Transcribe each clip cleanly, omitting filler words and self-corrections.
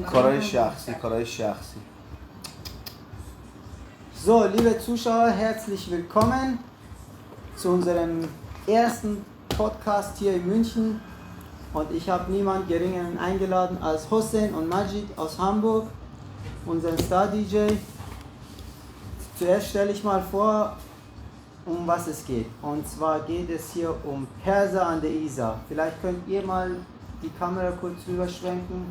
کارهای شخصی. So, liebe Zuschauer, herzlich willkommen zu unserem ersten Podcast hier in München. Und ich habe niemand Geringeren eingeladen als Hossein und Majid aus Hamburg, unseren Star-DJ. Zuerst stelle ich mal vor, um was es geht. Und zwar geht es hier um Perser an der Isar. Vielleicht könnt ihr mal die Kamera kurz rüberschwenken.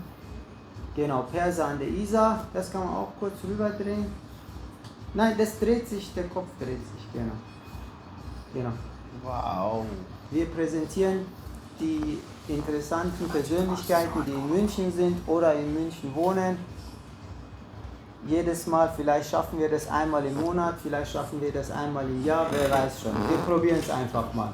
Genau, Perser an der Isar. Das kann man auch kurz rüberdrehen. Nein, das dreht sich, der Kopf dreht sich, genau. Wow. Wir präsentieren die interessanten Persönlichkeiten, die in München sind oder in München wohnen. Jedes Mal, vielleicht schaffen wir das einmal im Monat, vielleicht schaffen wir das einmal im Jahr, wer weiß schon. Wir probieren es einfach mal.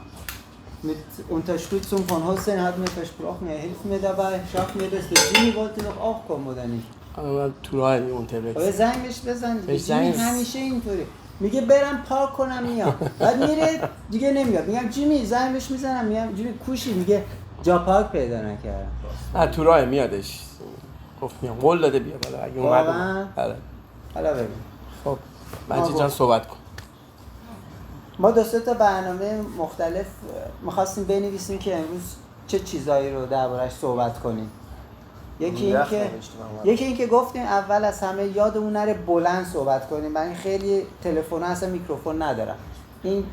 Mit Unterstützung von Hossein hat mir versprochen, er hilft mir dabei. Schaffen wir das? Der Jimmy wollte doch auch kommen, oder nicht? من تو راه منتظر آره زنگش بزن دیگه. زنگ جیمی همیشه اینطوره میگه برم پاک کنم میام بعد میره دیگه نمیاد. میگم جیمی زنگش میزنم میگم جیمی کوشی میگه جا پاک پیدا نکردم. نه تو راه میادش گفت میام قول داده بیا بالا اگه اومد حالا ببین خب مجید جان صحبت کن. ما دو سه تا برنامه مختلف می‌خواستیم بنویسیم که امروز چه چیزایی رو درباره‌اش صحبت کنیم. یکی این که گفتیم اول از همه یادمون نره بلند صحبت کنیم. من خیلی تلفن اصلا میکروفون ندارم. این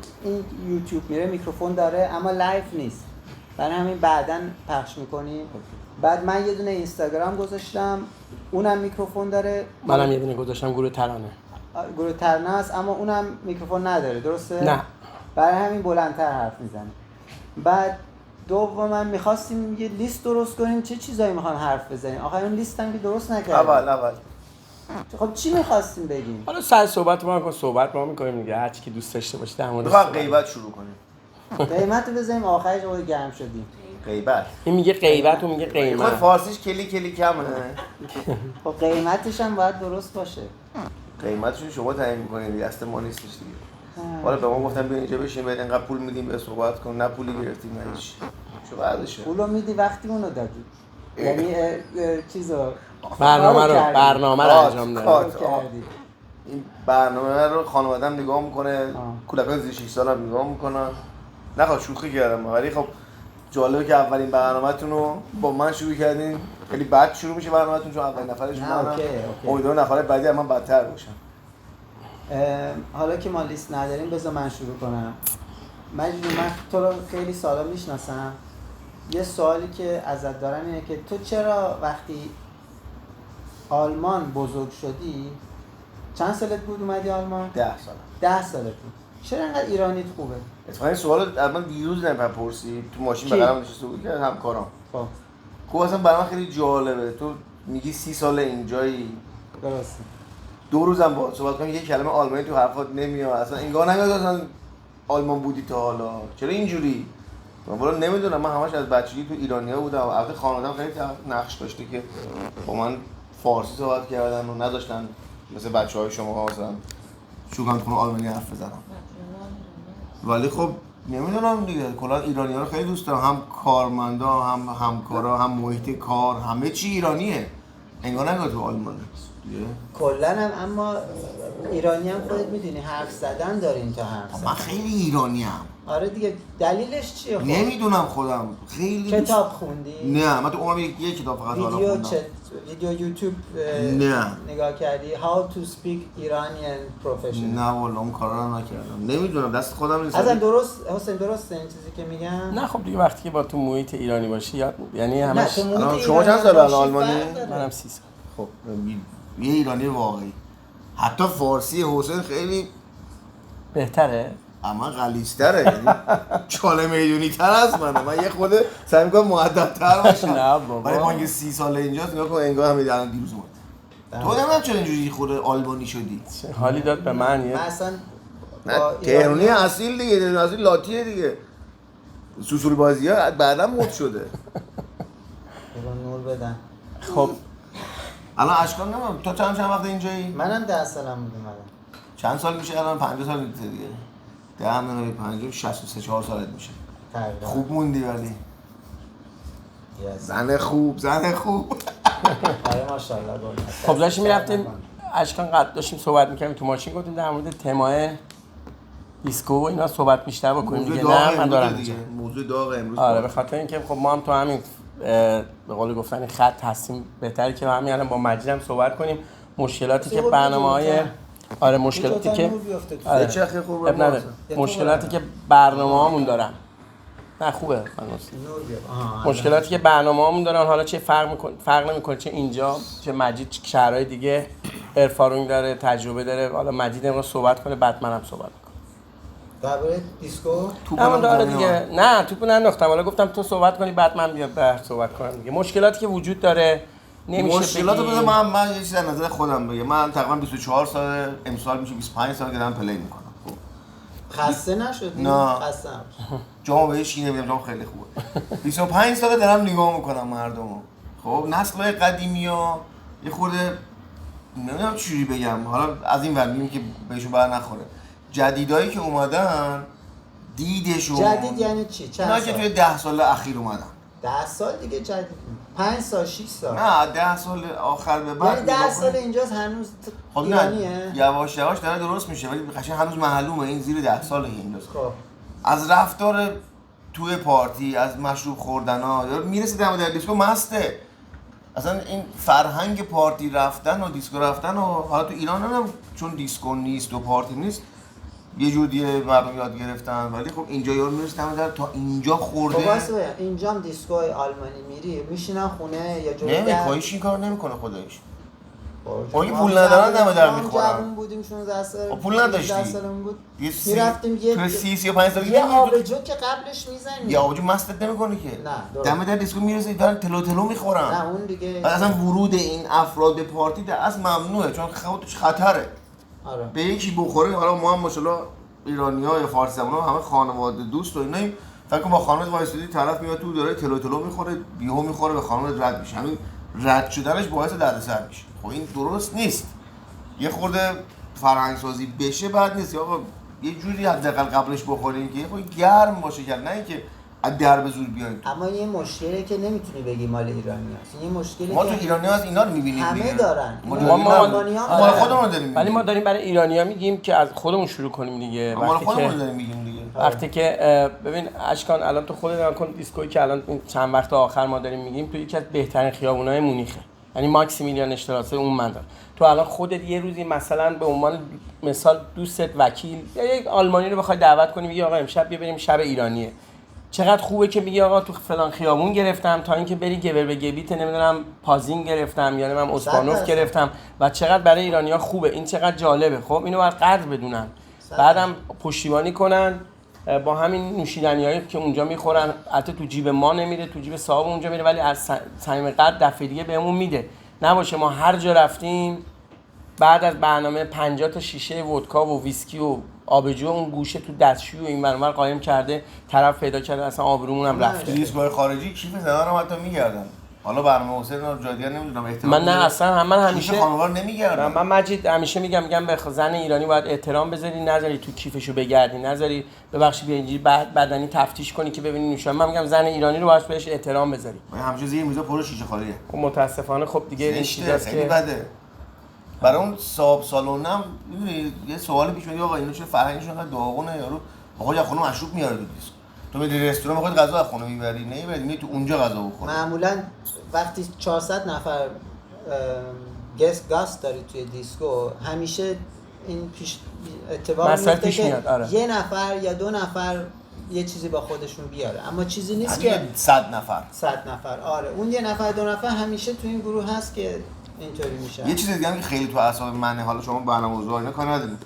یوتیوب میره میکروفون داره اما لایو نیست. برای همین بعداً پخش میکنیم. بعد من یه دونه اینستاگرام گذاشتم اونم میکروفون داره. منم یه دونه گذاشتم گروه ترانه است اما اونم میکروفون نداره درسته؟ نه. برای همین بلندتر حرف میزنه. بعد دوما می‌خواستیم یه لیست درست کنیم چه چیزایی می‌خوایم حرف بزنیم. آخه اون لیست هم که درست نکردیم. اول خب چی می‌خواستیم بگیم؟ حالا سر صحبت ما می‌کنیم دیگه. هر چی که دوست داشته باشید در مورد غیبت شروع کنیم. قیمت رو بزنیم آخرش رو گرم شدیم. غیبت. این میگه غیبت و میگه قیمت. خود فارسیش کلی کمه. خب قیمتش هم باید درست باشه. قیمتشو شما تعیین می‌کنید دست ما نیستش دیگه. حالا به ما گفتن بیا اینجا بشین بهت اینقدر پول میدیم به صحبت کن. نه پولی گرفتیم نه هیچ. چه بعدشه؟ پولو میدی وقتی اونو دادی. یعنی چیزو برنامه رو انجام کردی. این برنامه رو خانواده‌ام نگاه میکنه، کودکان زیر 6 سال هم نگاه میکنن. نخواد شوخی کردم ولی خب جالبه که اولین برنامه‌تون رو با من شروع کردین. خیلی بد شروع میشه برنامه‌تون چون اولین نفرش منم. امیدوارم نفر بعدی من بدتر باشم. حالا که ما لیست نداریم بذار من شروع کنم. من تو رو خیلی سالا میشناسم. یه سوالی که ازت دارم اینه که تو چرا وقتی آلمان بزرگ شدی چند سالت بود اومدی آلمان؟ 10 سالت بود. چرا انقدر ایرانیت خوبه؟ اتفاقا این سوالو الان دیروز پرسید تو ماشین بغلم نشسته بود که همکارم. خب اصلا برای من خیلی جالبه. تو میگی 30 سال اینجایی. درسته. 2 روزم با صحبت کنم یه کلمه آلمانی تو حرفات نمیاد. اصلا انگار نمیاد اصلا آلمان بودی تا حالا. چرا اینجوری؟ من والا نمیدونم. من همش از بچگی تو ایرانیا بودم. البته خانواده‌ام خیلی نقش داشته که با من فارسی صحبت کردن و نذاشتن مثل بچه‌های شما مثلا شوخی کنم آلمانی حرف بزنم. ولی خب نمیدونم دیگه کلا ایرانی‌ها رو خیلی دوست دارم. هم کارمندا هم همکارا هم محیط کار همه چی ایرانیه. انگار نگاه تو آلمانه. کلا هم اما ایرانی هم خودت میدونی حرف زدن دارین تا حرف زدن. من خیلی ایرانی ام. آره دیگه دلیلش چیه؟ نمیدونم خودم خیلی کتاب خوندی؟ نه من تو عمرم یک کتاب فقط حالا خوندم. ویدیو یوتیوب نه نگاه کردی How to speak Iranian professional؟ نه والا اون کارا رو نکردم. نمیدونم دست خودم نیست. اصلا درسته این چیزی که میگم؟ نه خب دیگه وقتی که با تو محیط ایرانی باشی یعنی همش شما چند سال آلمانی؟ منم 30 سال. خب یه ایرانی واقعی. حتی فارسی حسین خیلی بهتره. اما غلیظ‌تره. یعنی چاله میدونی تر از منه. من یه خود سعی می‌کنم مؤدب‌تر باشم. نه بابا. ولی من که 30 ساله اینجاست نگاه کن انگار همین الان دیروز اومد. تو نمی‌دونم چرا اینجوری خود آلبانی شدی. حالی داد به من من اصلا تهرانی اصیل دیگه. تهرانی اصیل لاتیه دیگه. سوسول بازی‌ها بعداً مد شده. نور بدن. خب الان اشکال نمی‌دونم تو چند وقت اینجایی؟ منم 10 سالم بود اومدم. چند سال میشه الان 50 سال دیگه. 10 منو 50 63 4 سالت میشه. خوب موندی ولی. زن خوب آره ماشاءالله گل. خب داشتیم میرفتیم اشکان قد داشتیم صحبت میکردیم تو ماشین گفتیم در مورد تمای دیسکو و اینا صحبت بیشتر بکنیم دیگه. نه من دارم دیگه موضوع داغ امروز. آره به خاطر اینکه خب ما هم تو همین به قول گفتن خط هستیم، بهتره که همین الان با مجید هم صحبت کنیم مشکلاتی که برنامه‌های آره مشکلاتی که آره چه خوبه اب نداره مشکلاتی که برنامه‌هامون دارن. نه خوبه مشکلاتی که برنامه‌هامون دارن، حالا چه فرق نمی‌کنه چه اینجا چه مجید چه شهرهای دیگه ارفارونگ داره، تجربه داره. حالا مجید امروز صحبت کنه بعد منم صحبت کنم درباره دیسکو. توپم داره دیگه. نه توپو ننداختم، حالا گفتم تو صحبت کنی بعد من بیام بعد صحبت کنم دیگه. مشکلاتی که وجود داره نمیشه مشکلاتو بذار من یه چیزی از نظر خودم بگم. من تقریبا 24 سال امسال میشه 25 سال که دارم پلی میکنم. خسته نشدی؟ نه خسته نباشی. جامو بهش نمیدم، جام خیلی خوبه. 25 سال دارم نگاه میکنم مردمو. خب نسل‌های قدیمی‌ها یه خورده نمیدونم چجوری بگم، حالا از این ور میگیم که بهشون بر نخوره. جدیدایی که اومدن دیدشون جدید یعنی چی؟ چند سال؟ سال؟ که توی 10 سال اخیر اومدن. 10 سال دیگه جدید. 5 سال 6 سال. نه 10 سال آخر به بعد. یعنی 10 سال اینجاست هنوز خب ایرانیه. یواش یواش داره درست میشه ولی قشنگ هنوز معلومه این زیر 10 ساله اینجاست. خب از رفتار توی پارتی، از مشروب خوردنا، یا میرسه در دیسکو مسته. اصلا این فرهنگ پارتی رفتن و دیسکو رفتن و حالا تو ایران نمیدونم چون دیسکو نیست و پارتی نیست یه جوریه مردم یاد گرفتن، ولی خب اینجا یارو میرسه تا اینجا خورده. خب واسه بگم اینجا هم دیسکوی آلمانی میری میشینن خونه یا جوری نمی‌کنه این کارو نمیکنه خودش. اون پول ندارن دم در میخورن. جوون بودیم 16 سال. پول نداشتی. 16 سالمون بود. میرفتیم یه 35 سال یه آبجو که قبلش میزنی. یا آبجو مستت نمیکنه که. نه دم در دیسکو میرسه دارن تلو میخورن. نه اون دیگه اصلا ورود این افراد به پارتی در اصل ممنوعه چون خودش خطره. آره. به یکی بخوره. حالا ما هم ماشاءالله ایرانی‌ها یا فارسی زبان‌ها همه خانواده دوست و اینایی، فکر کنم با خانواده وایسادی طرف میاد تو داره تلو میخوره، بیهو میخوره به خانواده رد میشه. همین رد شدنش باعث دردسر میشه. خب این درست نیست. یه خورده فرهنگ سازی بشه بعد نیست. آقا یه جوری حداقل قبلش بخورین که خب گرم باشه که نه اینکه از در به زور بیاین. اما یه مشکلی که نمیتونی بگی مال ایرانیاست. یه مشکلی ما که تو ایرانی‌ها از اینا رو می‌بینیم همه دارن. ما آلمانی‌ها خودمون داریم. ولی ما داریم برای ایرانی‌ها میگیم که از خودمون شروع کنیم دیگه. ما خودمون داریم میگیم دیگه. وقتی که ببین اشکان الان تو خودت نگاه کن دیسکویی که الان چند وقت آخر ما داریم میگیم تو یکی از بهترین خیابون‌های مونیخه. یعنی ماکسیمیلیان اشتراسه اون منطقه. تو الان خودت یه روزی مثلا به عنوان مثال دوستت وکیل یا یک آلمانی رو بخوای دعوت کنی میگی آقا امشب بیا بریم شب ایرانیه. چقدر خوبه که میگی آقا تو فلان خیابون گرفتم تا اینکه بری گبر به گبیت نمیدونم پازین گرفتم یا من اسپانوف گرفتم و چقدر برای ایرانی‌ها خوبه. این چقدر جالبه. خب اینو باید قدر بدونن. بعدم پشتیبانی کنن با همین نوشیدنیایی که اونجا میخورن. البته تو جیب ما نمیره، تو جیب صاحب اونجا میره، ولی از صمیم قلب دفعه دیگه بهمون میده. نباشه ما هر جا رفتیم بعد از برنامه 50 تا شیشه ودکا و ویسکی و آبجو اون گوشه تو دستشویی و این برنامه قایم کرده، طرف پیدا کرده، اصلا آبرومون هم رفته. دیسکوهای خارجی کیف زدن رو حتی میگردن. حالا برنامه حسین رو جادیگر نمیدونم من نه اصلا من همیشه خانوار نمیگردم. من مجید همیشه میگم به زن ایرانی باید احترام بذاری، نذاری تو کیفشو بگردی، نذاری ببخشید بیا اینجوری بدنی تفتیش کنی که ببینی نوشابه. من میگم زن ایرانی رو باید بهش احترام بذاری. من همیشه زیر میزا پر شیشه خالیه. خب متاسفانه خب دیگه این چیزاست که بده. برای اون صاحب سالونم میدونی یه سوالی پیش میاد آقا اینو چه فرهنگشون انقدر داغونه یارو آقا یا خونه مشروب میاره تو دیسک. تو میری رستوران میخواد غذا از خونه میبری نمیبری تو اونجا غذا بخوری. معمولا وقتی 400 نفر گاست داری توی دیسکو همیشه این پیش اتفاق میفته که یه نفر یا دو نفر یه چیزی با خودشون بیاره، اما چیزی نیست که 100 نفر 100 نفر آره اون یه نفر دو نفر همیشه تو این گروه هست که اینطوری میشه. یه چیز دیگه هم که خیلی تو اعصاب منه، حالا شما برنامه‌ریزا اینا کار ندارید،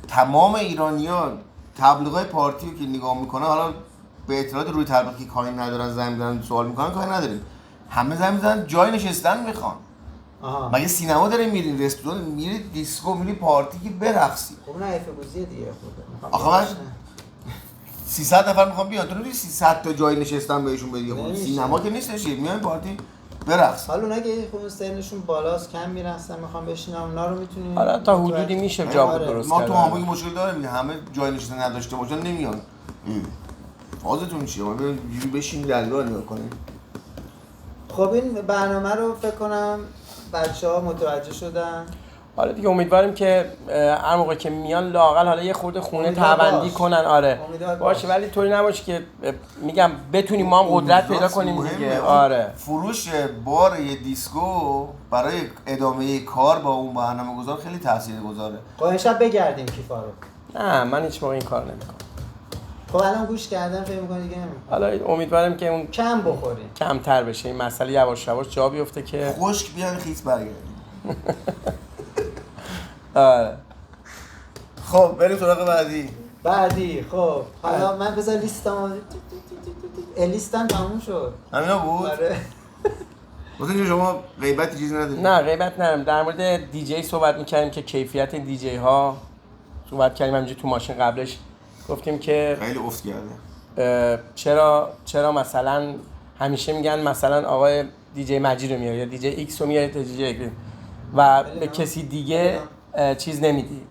تمام ایرانی‌ها تبلیغات پارتی رو که نگاه میکنه، حالا به اطلاعات روی تبلیغ که کاری ندارن زنگ میزنن سوال میکنن کاری نداریم، همه زنگ میزنن جای نشستن میخوان. مگه سینما دارین میرین، رستوران میرید، دیسکو میرید، پارتی که برقصی. خب نه افگوزیه دیگه خود. آخه من 300 نفر میخوام بیان، تو نمی‌دونی 300 تا جای نشستن بهشون بدی. خب سینما که نیستش، میان پارتی برقص. حالا اونایی که خب سنشون بالاست کم میرقصن میخوام بشینن، اونا رو میتونیم حالا تا حدودی میشه جا درست ما تو همون مشکل داریم، همه جای نشستن نداشته باشن نمیان. فازتون چیه؟ ما بریم بشین دریا نگاه کنیم. خب این برنامه رو فکر کنم بچه‌ها متوجه شدن. حالا دیگه امیدواریم که هر موقع که میان لااقل حالا یه خورده خونه تبندی کنن. آره باشه، ولی طوری نباشه که میگم بتونیم ما هم قدرت پیدا کنیم دیگه. آره فروش بار یه دیسکو برای ادامه کار با اون برنامه‌گذار خیلی تاثیرگذاره. خب امشب بگردیم کیفا رو. نه من هیچ موقع این کار نمیکنم. خب الان گوش کردن فکر می‌کنی دیگه نمی‌کنم. حالا امیدوارم که اون کم بخوریم، کمتر بشه، این مسئله یواش یواش جا بیفته که خشک بیان خیس برگردیم. آره خب بریم سراغ بعدی. خب حالا من بذار لیستم تموم شد. همینا بود؟ آره. مثلا شما غیبت چیزی ندارید؟ نه غیبت ندارم. در مورد دیجی صحبت می‌کردیم که کیفیت دیجی ها صحبت کردیم همینجوری تو ماشین قبلش گفتیم که خیلی افت کرده. چرا مثلا همیشه میگن مثلا آقای دیجی مجید رو میاره یا دیجی ایکس رو میاره تا دیجی ایکس و به کسی دیگه چیز نمیدی،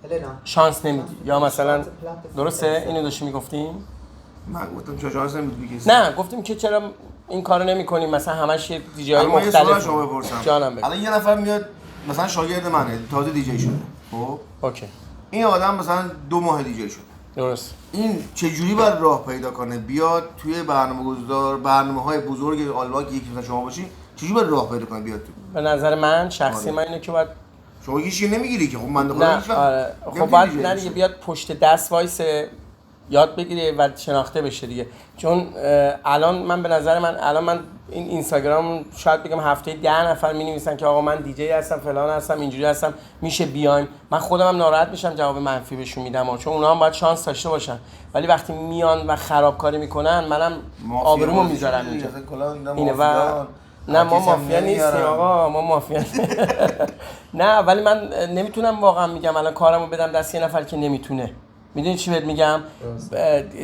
شانس نمیدی، یا مثلا درسته اینو داشتی میگفتیم؟ من گفتم چرا شانس نمیدی کسی؟ نه گفتیم که چرا این کارو نمی‌کنیم، مثلا همش یه دیجی های مختلف. مختلف. شما بپرسم جانم بگو. الان یه نفر میاد مثلا شاگرد منه تازه دیجی شده. خب اوکی این آدم مثلا 2 ماه دیجی شده. درست. این چجوری باید راه پیدا کنه بیاد توی برنامه‌های بزرگ آلمان که یکی مثلا شما باشی، چجوری باید راه پیدا کنه بیاد تو؟ به نظر من شخصی من اینه که باید شما هیچ چیزی نمیگیری که خب من خودم نه آره. خب باید نه دیگه بیاد پشت دست وایسه یاد بگیره و شناخته بشه دیگه. چون الان من به نظر من این اینستاگرام شاید بگم هفته 10 نفر می‌نویسن که آقا من دیجی هستم فلان هستم اینجوری هستم میشه بیایم. من خودم هم ناراحت میشم جواب منفی بهشون میدم چون اونا هم باید شانس داشته باشن، ولی وقتی میان و خرابکاری میکنن منم آبرومو میذارم اینجا. اینه و نه ما مافیا نیستیم آقا، ما مافیا نه، ولی من نمیتونم واقعا میگم الان کارمو بدم دست یه نفر که نمیتونه. میدونی چی بهت میگم؟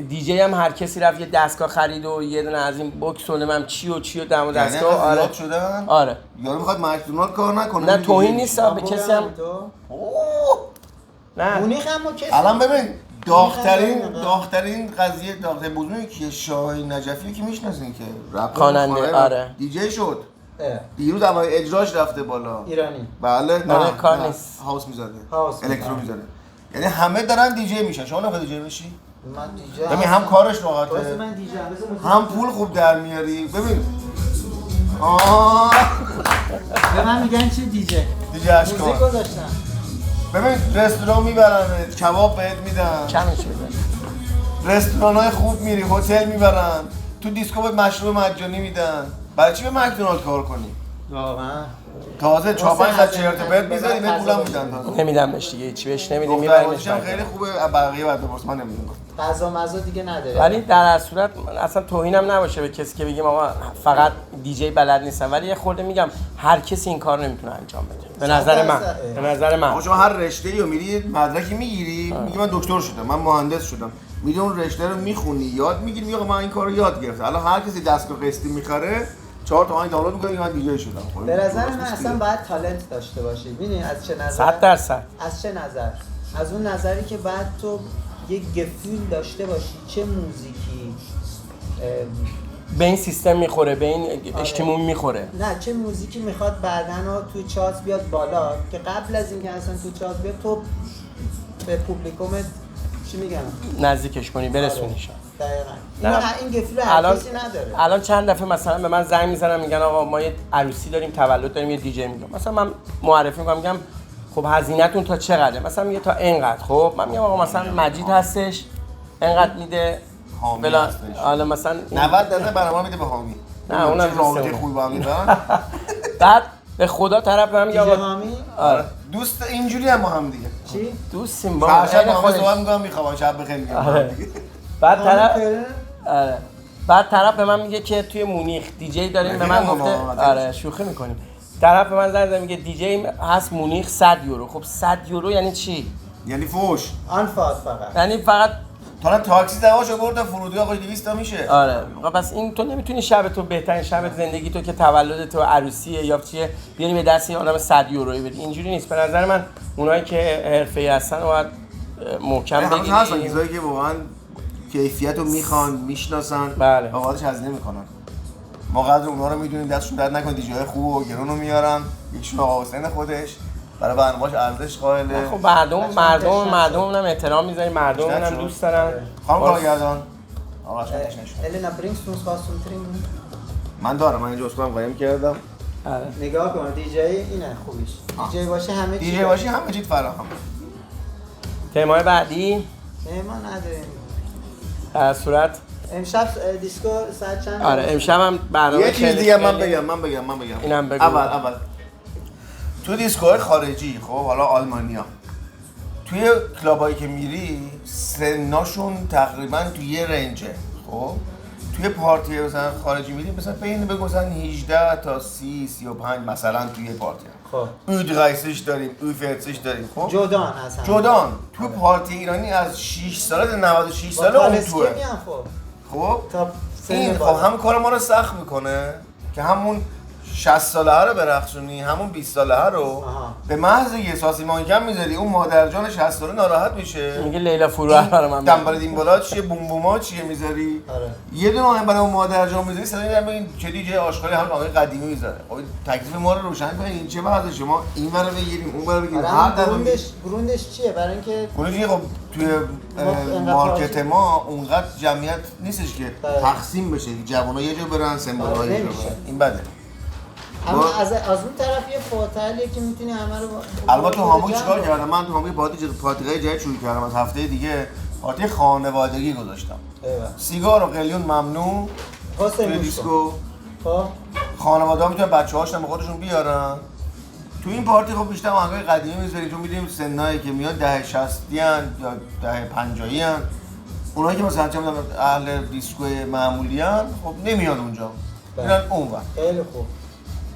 دیجی هم هر کسی رفت یه دستگاه خرید و یه دونه از این بوکس و نمیدونم چی و دم دستگاه. آره یارو میخواد مکدونالد کار نکنه. نه توهین نیست به کسی هم. نه مونیخ هم کسی الان ببین داغ‌ترین قضیه بزرگی که شاهین نجفی که میشناسین که رپ خواننده آره دیجی شد. دیروز اول اجراش رفته بالا. ایرانی. بله نه کار نیست. هاوس میزنه. الکترو میزنه. یعنی همه دارن دیجی میشن. شما نمیخواد دیجی بشی؟ من دیجی ببین هم کارش راحته من دیجی هم پول خوب در میاری. ببین به من میگن چی دیجی اشکال موزیک گذاشتم. ببین رستوران میبرن کباب بهت میدن کمش میدن، رستوران‌های خوب میری هتل میبرن تو دیسکو بهت مشروب مجانی میدن. برای چی به مکدونالد کار کنی؟ واقعا تازه 4-5 تا چرت و پرت میذاری به پولم میدن. تازه نمیدم بهش دیگه هیچی بهش نمیدیم میبریمش. خیلی خوبه بقیه بعد بپرس من نمیدونم. غذا مزه دیگه نداره. ولی در هر صورت اصلا توهینم نباشه به کسی که بگیم آقا فقط دیجی بلد نیستن، ولی یه خورده میگم هر کسی این کار نمیتونه انجام بده به نظر من. شما هر رشته‌ای رو میری مدرکی میگیری میگی من دکتر شدم من مهندس شدم، میری اون رشته رو میخونی یاد میگیری میگی من این کارو یاد گرفتم. الان هر کسی دستگاه قسطی میخره 4 تومن دانلود میکنه من دیجی شدم. به نظر من اصلا باید تالنت داشته باشی. ببین از چه نظر؟ 100%. از چه نظر؟ از اون نظری که بعد تو یک گفیل داشته باشی چه موزیکی به این سیستم میخوره، به این اجتماع میخوره. نه چه موزیکی میخواد بعداً توی چارت بیاد بالا که قبل از اینکه اصلا تو چارت بیاد تو به پوبلیکومت چی میگم نزدیکش کنی برسونیش. دقیقاً این گفیل هر کسی نداره. الان چند دفعه مثلا به من زنگ میزنن میگن آقا ما یه عروسی داریم تولد داریم یه دیجی میگم، مثلا من معرفی میکنم میگم خب هزینه‌تون تا چقدره؟ مثلا میگه تا اینقدر. خب من میگم آقا مثلا مجید هستش اینقدر میده بلا حالا مثلا 90% برنامه میده به حامی. نه اونم رابطه خوبی با هم دارن. بعد به خدا طرف به من میگه آقا حامی آره دوست اینجوری هم با هم دیگه. چی دوستیم با شب با هم صحبت می‌کنم میخوام شب بخیر میگم. بعد طرف به من میگه که توی مونیخ دیجی داریم، به من گفته آره شوخی میکنیم. طرف به من زنگ زد میگه دیجی هست مونیخ 100 یورو. خب 100 یورو یعنی چی؟ یعنی فوش. آنفاس فقط. یعنی فقط تا تاکسی دواشو برد فرودگاه آقا 200 تا میشه. آره پس این تو نمیتونی شب تو بهترین شب زندگی تو که تولد تو عروسیه یا چیه بیاری به دست این آدم 100 یورویی بدی. اینجوری نیست به نظر من. اونایی که حرفه‌ای هستن باید محکم بگیری. هستن کسایی که واقعا کیفیت رو میخوان میشناسن بله. آقادش هزینه میکنن. ما قدر اونا رو میدونیم، دستشون درد نکنه، دیجی‌های خوب و گرون رو میارن. یکیشون آقا حسین خودش برای برنامه‌اش ارزش قائله. خب مردم هم احترام میذاریم، مردم هم دوست دارن. خانم کارگردان آقا شما تشنش النا برینگستونز کاستوم من دارم، من اینجا اسمم قایم کردم. آره نگاه کن دیجی اینه خوبیش. دیجی باشه همه چی. دیجی باشه همه چی فراهم. تمای بعدی ما نداریم. در صورت امشب دیسکو ساعت چند؟ آره امشب هم برنامه یه چیز دیگه من بگم. اینم بگو. اول تو دیسکوهای خارجی، خب حالا آلمانیا، توی کلابایی که میری سناشون تقریبا توی یه رنجه. خب توی پارتی مثلا خارجی میری مثلا بین بگو مثلا 18 تا 30 35 مثلا توی پارتی. خب U30 داریم، U40 داریم. خب جدان هستن. جدان تو پارتی ایرانی از 6 ساله تا 96 ساله اون توه. خب این خب هم کار ما رو سخت میکنه که همون 60 ساله رو برخصونی، همون 20 ساله رو به محض یه ساسی مانکم میذاری، اون مادر جان 60 ساله ناراحت میشه. میگه لیلا فروهر برای من دنبال دیمبالا چیه، بومبوما چیه میذاری؟ آره. یه دونه آهنگ برای اون مادر جان میذاری، صدای میاد ببین چه دیجی آشغالی هم آهنگ قدیمی میذاره. خب تکلیف ما رو روشن کنید، این چه وضعه، شما این برو بگیریم اون برو بگیریم. هر گروندش چیه؟ برای اینکه گروندش خب توی مارکت ما اونقدر جمعیت نیستش که تقسیم بشه، جوونا یه جا برن، سنبال‌ها یه جا برن. این بده. اما از اون طرف یه فاتحه که میتونی همه رو البته تو هامبورگ چیکار کردم؟ من تو هامبورگ پارتی جدید شروع کردم، از هفته دیگه پارتی خانوادگی گذاشتم. سیگار و قلیون ممنوع. توی دیسکو خانواده‌ها میتونن بچه‌هاشون خودشون بیارن. تو این پارتی خب بیشتر آهنگای قدیمی میذاریم، چون می‌دونیم سنایی که میاد دهه 60 ان یا دهه 50 ان، اونایی که مثلا چه می‌دونم اهل دیسکو معمولی ان خب نمیان اونجا. میرن اونور. خیلی خوب.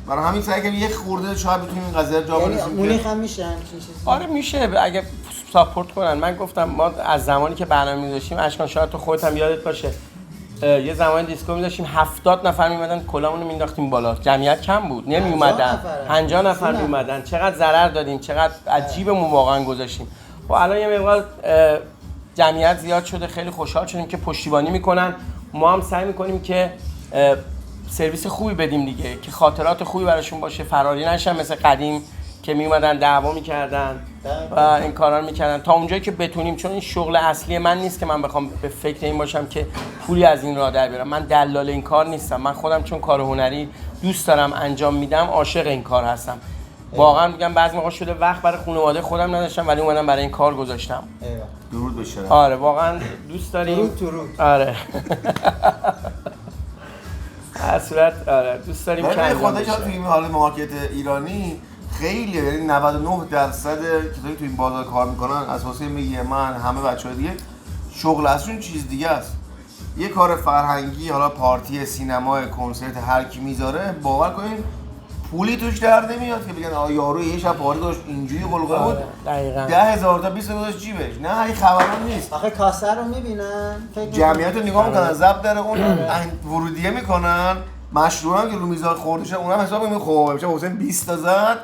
برای همین سعی کنیم یه خورده شاید بتونیم این قضیه رو جا برسونیم. مونیخ هم میشه همین چیزی. آره میشه اگه ساپورت کنن. من گفتم ما از زمانی که برنامه می‌ذاشتیم اشکان شاید تو خودت هم یادت باشه یه زمانی دیسکو می‌ذاشتیم 70 نفر می‌اومدن کلامونو مینداختیم بالا، جمعیت کم بود نمی‌اومدن، 50 نفر می‌اومدن، چقدر ضرر دادیم، چقدر عجیبمون واقعا گذاشتیم. خب الان یه مقدار جمعیت زیاد شده، خیلی خوشحال شدیم که پشتیبانی می‌کنن. ما هم سعی می‌کنیم که سرویس خوبی بدیم دیگه، که خاطرات خوبی براشون باشه، فراری نشن مثل قدیم که میومدن دعوا میکردن و این کارا رو میکردن تا اونجایی که بتونیم. چون این شغل اصلی من نیست که من بخوام به فکر این باشم که پولی از این راه در بیارم. من دلال این کار نیستم. من خودم چون کار هنری دوست دارم انجام میدم، عاشق این کار هستم. واقعا میگم بعضی موقع شده وقت برای خانواده خودم نداشتم ولی اومدم برای این کار گذاشتم. درود به شرف. آره واقعا دوست داریم. درود. آره در صورت آره دوست داریم که انجام بشه. تو این حال مارکت ایرانی خیلی، یعنی 99% کسایی تو این بازار کار میکنن از واسه میگه من همه بچه‌ها دیگه شغل اصلشون چیز دیگه است. یه کار فرهنگی، حالا پارتی، سینما، کنسرت هر کی میذاره، باور کنین پولی توش در نمیاد که بگن یارو یه شب پارتی داشت اینجوری قلقله بود دقیقاً 10,000 تا 20,000 تا جیبش. نه این خبران نیست. آخه کاسه رو میبینن، جمعیت رو نگاه میکنن، ضبط داره اون ورودیه میکنن، مشروع هم که رو میزان خورده شه اونم حساب میکنه. خب بچه حسین 20 تا زد،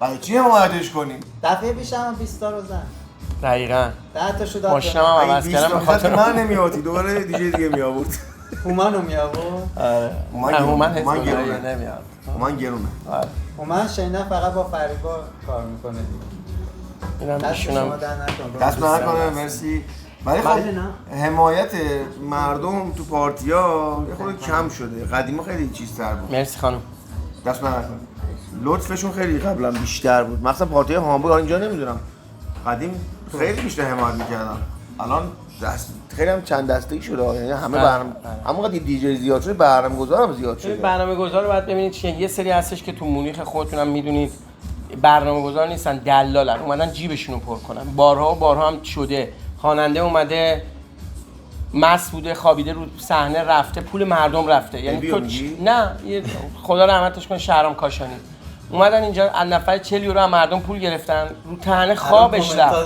برای چی حمایتش کنیم؟ دفعه پیش هم 20 تا رو زد. دقیقاً 10 تا شد. ماشینم هم عوض کردم به خاطر من نمیاتی، دوباره دیگه می آورد. هومنو می آورد. آره هومن گرونه نمیاد. هومن گرونه. آره هومن شینا فقط با فریبا کار میکنه دیگه. اینم ایشونم دست نکنه. مرسی. ولی خب حمایت مردم تو پارتیا یه خورده کم شده. قدیما خیلی چیزتر بود. مرسی خانم. دست نکنه. لطفشون خیلی قبلا بیشتر بود. مثلا پارتی هامبورگ اینجا نمیدونم. قدیم خیلی بیشتر حمایت میکردن. الان خیلی هم چند دسته‌ای شده. یعنی همه برنامه همون قضیه دیجی زیاد شده، برنامه‌گذار هم زیاد شده. برنامه‌گذار رو باید ببینید چیه. یه سری هستش که تو مونیخ خودتون هم میدونید برنامه‌گذار نیستن، دلالن، اومدن جیبشون رو پر کنن. بارها و بارها هم شده خواننده اومده مست بوده، خوابیده رو صحنه، رفته پول مردم رفته. یعنی تو نه خدا رحمتش کنه شهرام کاشانی اومدن اینجا از نفر 40 یورو از مردم پول گرفتن، رو صحنه خوابش رفت.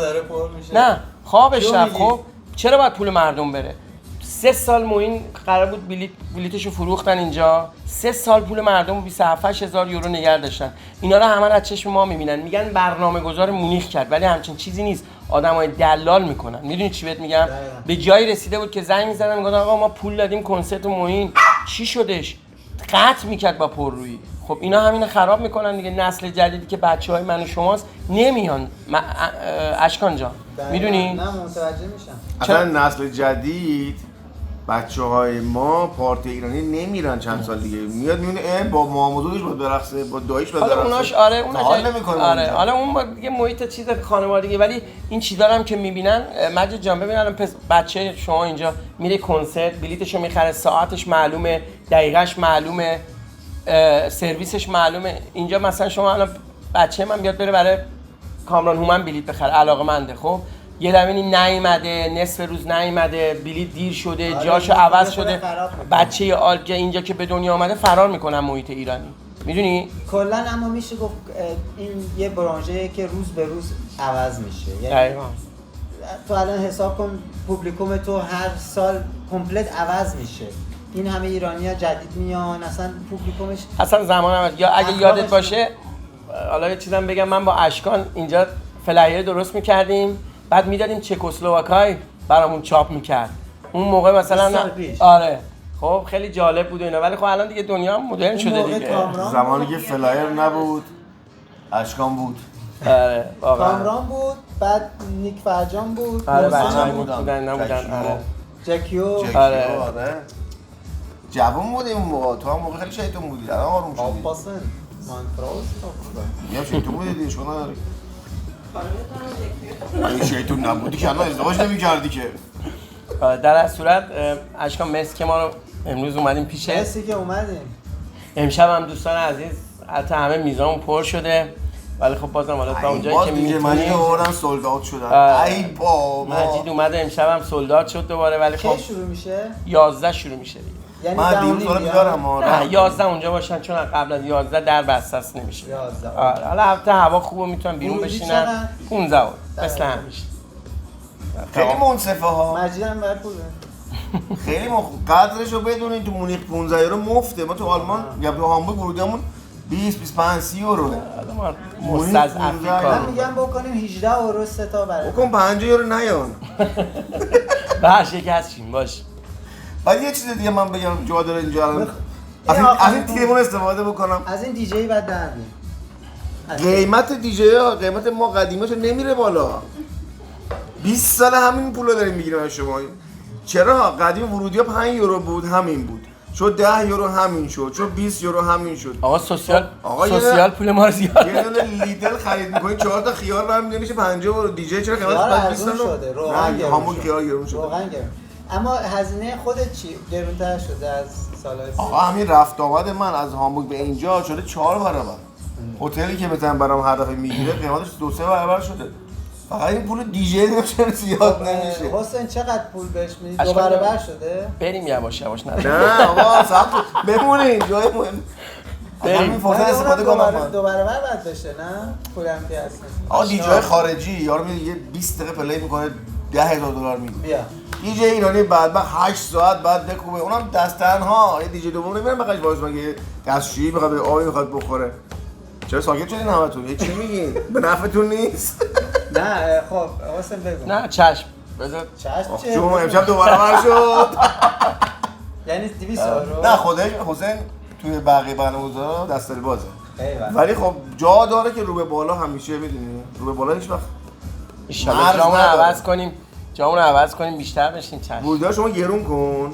نه خوابش رفت. خب چرا باید پول مردم بره؟ 3 سال موین قرار بود بلیتشو فروختن اینجا، 3 سال پول مردم 27,000 یورو نگه داشتن. اینا رو همه از چشم ما میبینن، میگن برنامه‌گذار مونیخ کرد، ولی همچین چیزی نیست. آدمای دلال میکنن. میدونی چی بهت میگم؟ به جایی رسیده بود که زنگ می‌زدن میگفتن آقا ما پول دادیم کنسرت موین، چی شدش؟ قطع میکرد با پررویی. خب اینا همین خراب میکنن دیگه. نسل جدیدی که بچهای من و شماست نمیان. اشکان جان میدونی؟ نه متوجه میشم. اصلا نسل جدید بچه‌های ما پارتی ایرانی نمیرن چند سال دیگه میاد میبینه با مامودوش باید برقصه با داییش باید برقصه. حالا اوناش آره اوناش حال نمیکنه. آره حالا اون دیگه محیط چیز خانوادگی، ولی این چیزا هم که میبینن مجید جان ببین الان بچه شما اینجا میره کنسرت بلیتشو میخره، ساعتش معلومه، دقیقش معلومه، سرویسش معلومه. اینجا مثلا شما الان بچه من بیاد بره برای کامران هومن بلیت بخره، علاقه‌منده، خب یه دفعه نیومده، نصف روز نیومده، بلیت دیر شده، جاشو عوض شده، بچه آلگه اینجا که به دنیا آمده فرار میکنن محیط ایرانی. میدونی؟ کلا اما میشه گفت این یه برانژه که روز به روز عوض میشه. یعنی تو الان حساب کن پوبلیکوم تو هر سال کمپلت عوض میشه. این همه ایرانی‌ها جدید میان، اصلا پوبلیکومش اصلا زمان عوض. یا اگه یادت باشه حالا یه چیزم بگم، من با اشکان اینجا فلایر درست میکردیم، بعد میدادیم چکسلواکای برامون چاپ میکرد. اون موقع مثلا آره خب خیلی جالب بود اینا، ولی خب الان دیگه دنیا مدرن شده دیگه. زمانی که فلایر نبود اشکان بود. آره واقعا کامران بود، بعد نیک فرجان بود، آره بچه‌ها بودن نبودن. آره جکیو آره جوون بودیم اون موقع. تو هم موقع خیلی شیطون بودی، الان آروم شدی. آپاسن مانفراوز میام شیطون بودی دیگه شما نداری. این شیطون نبودی که الان ازدواج نمی‌کردی که. در از صورت اشکان مرسی که ما رو امروز اومدیم پیشه. مرسی که اومدیم. امشب هم دوستان عزیز البته همه میزان پر شده، ولی خب بازم حالا تا اونجایی که میتونیم مجید آوردن سولد اوت شدن. ای بابا مجید اومده امشب هم سولد اوت شد دوباره، ولی خب کی شروع میشه؟ 11 شروع میشه دیگه. یعنی من دیروز دارم میارم. نه 11 اونجا باشن، چون قبل از 11 در بسته است نمیشه. 11 آره حالا هفته هوا خوبه میتونن بیرون بشینن. 15 مثل همیشه. خیلی منصفه ها. مجید هم باید پول خیلی قدرشو بدونین. تو مونیخ 15 یورو مفته. ما تو آلمان یا تو هامبورگ ورودیمون 20 25 30 یوروه. حالا ما مستضعفی کار میگم بکنیم 18 یورو سه تا برای بکن 5 یورو نیان. باشه یک هستیم باش. بعد یه چیز دیگه من بگم جا داره اینجا الان از این تیمون استفاده بکنم. از این دیجی بعد در قیمت دیجی ها قیمت ما قدیمش نمیره بالا. 20 سال همین پولو داریم میگیریم از شما. چرا قدیم ورودی ها 5 یورو بود همین بود، شد 10 یورو همین شد، شد 20 یورو همین شد. آقا سوسیال پول ما رو زیاد. یه دونه لیدل خرید می‌کنی 4 تا خیار برام میشه 50 یورو. دیجی چرا قیمتش 20 شده؟ روغن همون خیار گرون شده. روغن گرون. اما هزینه خودت چی گرونتر شده از سال‌های آقا همین رفت آمد من از هامبورگ به اینجا شده 4 برابر. هتلی که مثلا برام هر دفعه میگیره قیمتش 2-3 برابر شده. فقط این پول دیجی نمیشه زیاد نمیشه. حسین چقدر پول بهش میدی؟ 2 برابر شده؟ بریم یواش یواش. نه آقا صبر بمونین جای مهم. همین فرصت استفاده کنم. 2 برابر بعد بشه نه؟ پولم که هست. آقا دیجی خارجی یارو میاد یه 20 دقیقه پلی میکنه $10,000 میده. بیا. دیجی ایرانی بعد 8 ساعت بعد بکوبه، اونم دست تنها. یه دیجی دوم نمیرم بخش وایس مگه دستشویی بخواد به آبی بخواد بخوره. چرا ساکت شدین همتون؟ چی میگین؟ به نفعتون نیست؟ نه خب حسین بگو. نه چشم بذار. چشم چون امشب دوباره برابر شد. یعنی 200 یورو. نه خودش حسین توی بقیه برنامه‌ها دستاری بازه. ولی خب جا داره که رو به بالا همیشه میدونی. رو به بالا هیچ وقت ان جامون عوض کنیم. جامون عوض کنیم بیشتر بشین. چشم. ورودی‌ها شما گرون کن.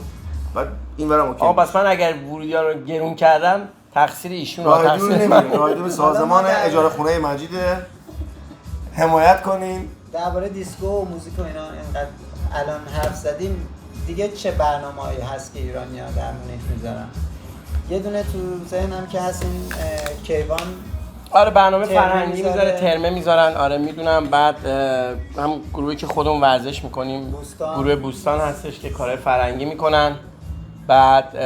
بعد اینورم اوکی. آقا پس من اگر ورودی‌ها رو گرون کردم تقصیر ایشون راهدون نمیگه. راهدون سازمان اجاره خونه مجید حمایت کنین. درباره دیسکو و موزیک و اینا اینقدر الان حرف زدیم، دیگه چه برنامه‌ای هست که ایرانی‌ها در مونیخ میذارن؟ یه دونه تو ذهنم که هست این کیوان. آره برنامه فرهنگی میذاره، ترمه میذارن. آره میدونم. بعد هم گروهی که خودمون ورزش میکنیم، گروه بوستان هستش که کارهای فرهنگی میکنن. بعد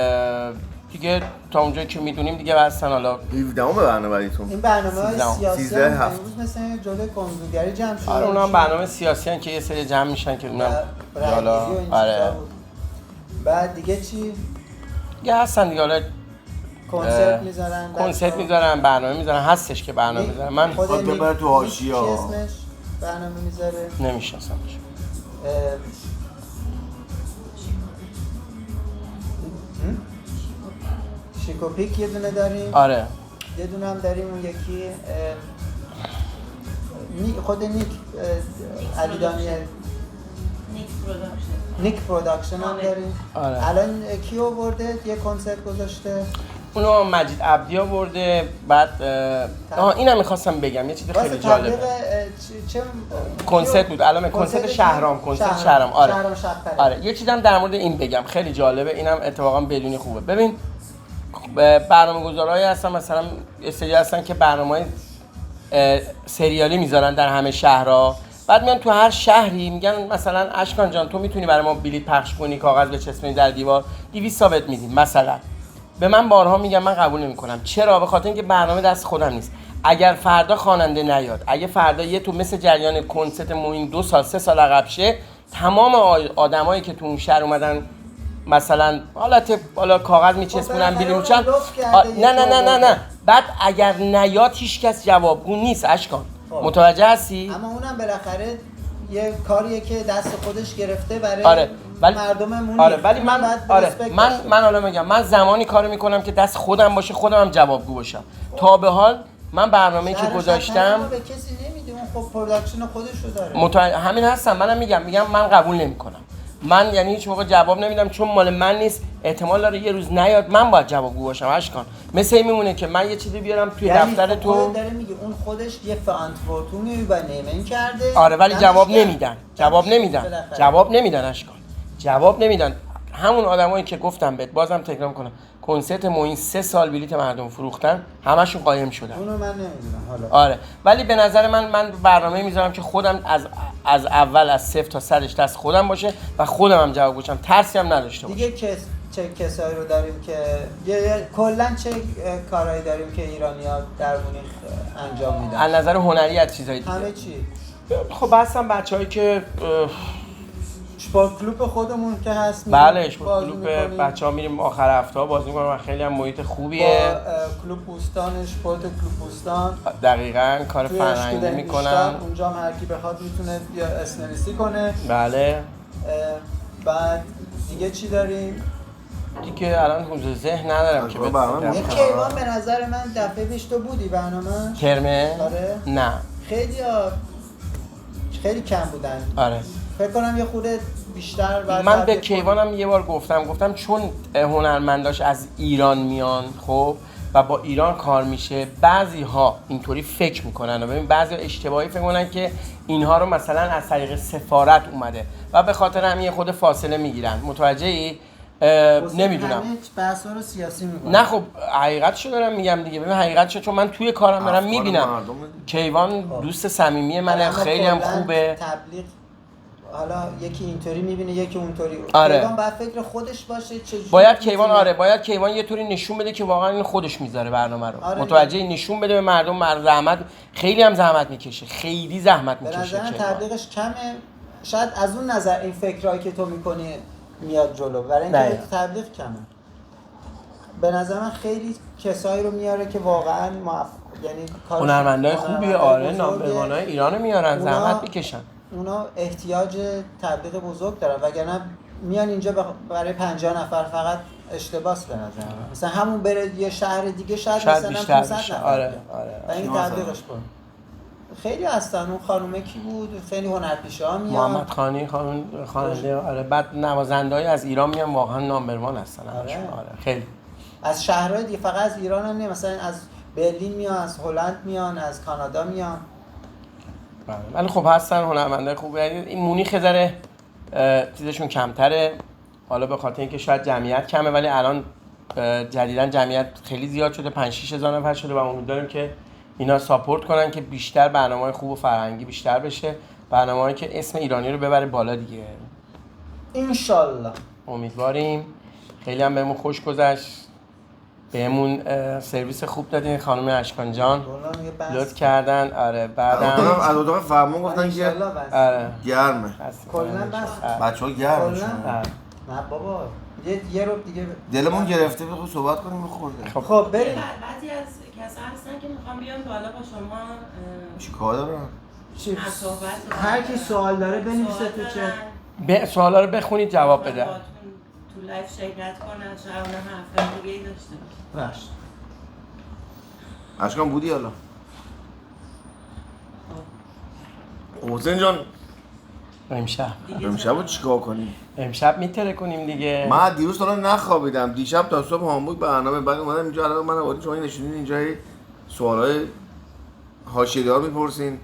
دیگه تا اونجایی که میدونیم دیگه هستن. حالا 17 برنامه براتون. این برنامه‌های سیاسی امروز مثلا جلوی کنسولگری جمع شده. آره اونها هم برنامه سیاسی هستن که یه سری جمع میشن که اونم حالا آره. بعد دیگه چی؟ دیگه هستن دیگه. حالا کنسرت میذارن، برنامه میذارن. هستش که برنامه میذارن. من خود ببر تو حاشیه‌ها. چی اسمش؟ برنامه میذاره؟ نمیشناسمش. چیکوپیک یه دونه داریم. آره. یه دونه هم داریم اون یکی خود نیک علی دانیل نیک پروداکشن هم داریم. آره. الان کی آورده یه کنسرت گذاشته؟ اونو مجید عبدی آورده. بعد اینم می‌خواستم بگم یه چیز خیلی جالبه. چه کنسرت بود الان کنسرت شهرام. آره. آره یه چیزم در مورد این بگم خیلی جالبه. اینم اتفاقا بدونی خوبه. ببین برنامه‌گذارایی هستن مثلا یه سری هستن که برنامه‌های سریالی میذارن در همه شهرها. بعد میان تو هر شهری میگن مثلا اشکان جان تو میتونی برای ما بلیط پخش کنی، کاغذ بچسبونی در دیوار، 200 تا بهت میدیم. مثلا به من بارها میگم من قبول نمیکنم. چرا؟ به خاطر اینکه برنامه دست خودم نیست. اگر فردا خواننده نیاد، اگه فردا یه تو مثل جریان کنسرت موین 2 سال 3 سال عقب شه، تمام آدمایی که تو اون شهر اومدن مثلا حالا کاغذ میچسبونن بلیط میچن نه بعد اگر نیاد هیچ کس جوابگو نیست. اشکان متوجه هستی؟ اما اونم بالاخره یه کاریه که دست خودش گرفته برای مردممون. آره ولی من حالا میگم من زمانی کارو میکنم که دست خودم باشه، خودم هم جوابگو باشم. تا به حال من برنامه‌ای که گذاشتم به کسی نمیدیم. خب پروداکشن خودشو داره. همین هستم. منم میگم من قبول نمیکنم. من یعنی هیچ موقع جواب نمیدم چون مال من نیست. احتمال داره یه روز نیاد، من باید جوابگو باشم. اشکان مثل این میمونه که من یه چیزی بیارم توی دفتر تو داره میگه اون خودش یه فانتورتونی و نیمن کرده. آره ولی جواب نمیدن اشکان. جواب نمیدن. همون آدمایی که گفتم بهت بازم تکرار کنم کنسرت موین 3 سال بلیت مردم فروختن، همشون قایم شدن. اونو من نمیدونم حالا. آره ولی به نظر من برنامه میذارم که خودم از اول از 0 تا 100 دست خودم باشه و خودم هم جواب باشم، ترسی هم نداشته باشم. دیگه چه کسایی رو داریم که کلا چه کارهایی داریم که ایرانی‌ها در مونیخ انجام میدن از نظر هنری از چیزای دیگه؟ همه چی. خب هستن بچه‌هایی که اسپورت کلوب خودمون که هست. بله اسپورت کلوب بچه‌ها میریم آخر هفته بازی می‌کنیم و خیلی هم محیط خوبیه. با کلوب بوستان اسپورت کلوب بوستان دقیقاً کار فرهنگی میکنن. اونجا هم هر کی بخواد میتونه بیا اسنویسی کنه. بله. بعد دیگه چی داریم؟ دیگه الان حوزه ذهن ندارم که بگم. کیوان به نظر من دفعه پیش تو بودی برنامه؟ کرمه؟ آره. نه. خیلی کم بودن. آره. فکر کنم یه خورده بیشتر. من به کیوانم یه بار گفتم چون هنرمنداش از ایران میان خب و با ایران کار میشه، بعضی ها اینطوری فکر میکنن و ببین بعضی ها اشتباهی فکر میکنن که اینها رو مثلا از طریق سفارت اومده و به خاطر همین یه خود فاصله میگیرن. متوجهی؟ نمیدونم. بحثا رو سیاسی میکنن. نه خب حقیقتشو دارم میگم دیگه. ببین حقیقتشو چون من توی کارم دارم میبینم. کیوان دوست صمیمی منه، خیلی هم خوبه. تبلیغ حالا یکی اینطوری میبینه یکی اونطوری. آره. کیوان باید فکر خودش باشه چجوری باید کیوان یه طوری نشون بده که واقعا این خودش میذاره برنامه رو. آره. متوجه نشون بده به مردم زحمت خیلی هم زحمت میکشه. خیلی زحمت میکشه. به نظر تبلیغش کمه. شاید از اون نظر این فکرایی که تو میکنی میاد جلو. برای اینکه تبلیغ کمه. به نظر من خیلی کسایی رو میاره که واقعا یعنی هنرمندای خوبیه. آره نامبروانای ایرانو میارن، زحمت میکشن. اونا احتیاج تبلیغ بزرگ دارن وگرنه میان اینجا برای 50 نفر فقط اشتباس به نظر من. مثلا همون بره یه شهر دیگه شاید مثلا 500 نفر. آره. و این تبلیغش کن. خیلی هستن. اون خانومه کی بود؟ خیلی هنرپیشه‌ها میان. محمد خانی خواننده. آره بعد نوازنده‌های از ایران میان واقعا نامبروان هستن. آره خیلی از شهرهای دیگه فقط از ایران هم نه، مثلا از برلین میان، از هلند میان، از کانادا میان. ولی خب هستن هنرمندای خوبه. این مونیخ ذره چیزشون کمتره، حالا به خاطر اینکه شاید جمعیت کمه، ولی الان جدیداً جمعیت خیلی زیاد شده، 5-6 هزار نفر شده و امیدواریم که اینا ساپورت کنن که بیشتر برنامه‌های خوب و فرهنگی بیشتر بشه، برنامه‌ای که اسم ایرانی رو ببره بالا دیگه. انشالله. امیدواریم. خیلی هم بهمون خوش گذشت. بهمون سرویس خوب دادین خانم اشکان جان. لطف کردن. آره بعدم از اتاق فرمان گفتن که آره گرمه. کلا بس بچه‌ها گرمه. نه بابا یه رو دیگه دلمون گرفته بخو صحبت کنیم بخورده. خب بریم. بعضی از کسا هستن که میخوام بیان بالا با شما چیکار دارن؟ هر کی سوال داره بنویسه تو چت. سوالا رو بخونید جواب بده. تو تو لایف شرکت کنن، شاید اون حرف دیگه ای داشته باشه. باش. اشکان بودی حالا؟ حسین جان امشب امشب چیکار کنیم؟ امشب میتره کنیم دیگه. من دیروز تا نخوابیدم، دیشب تا صبح هامبورگ برنامه، بعد اومدم اینجا الان من وارد شما نشینین اینجا سوالای حاشیه‌دار میپرسین.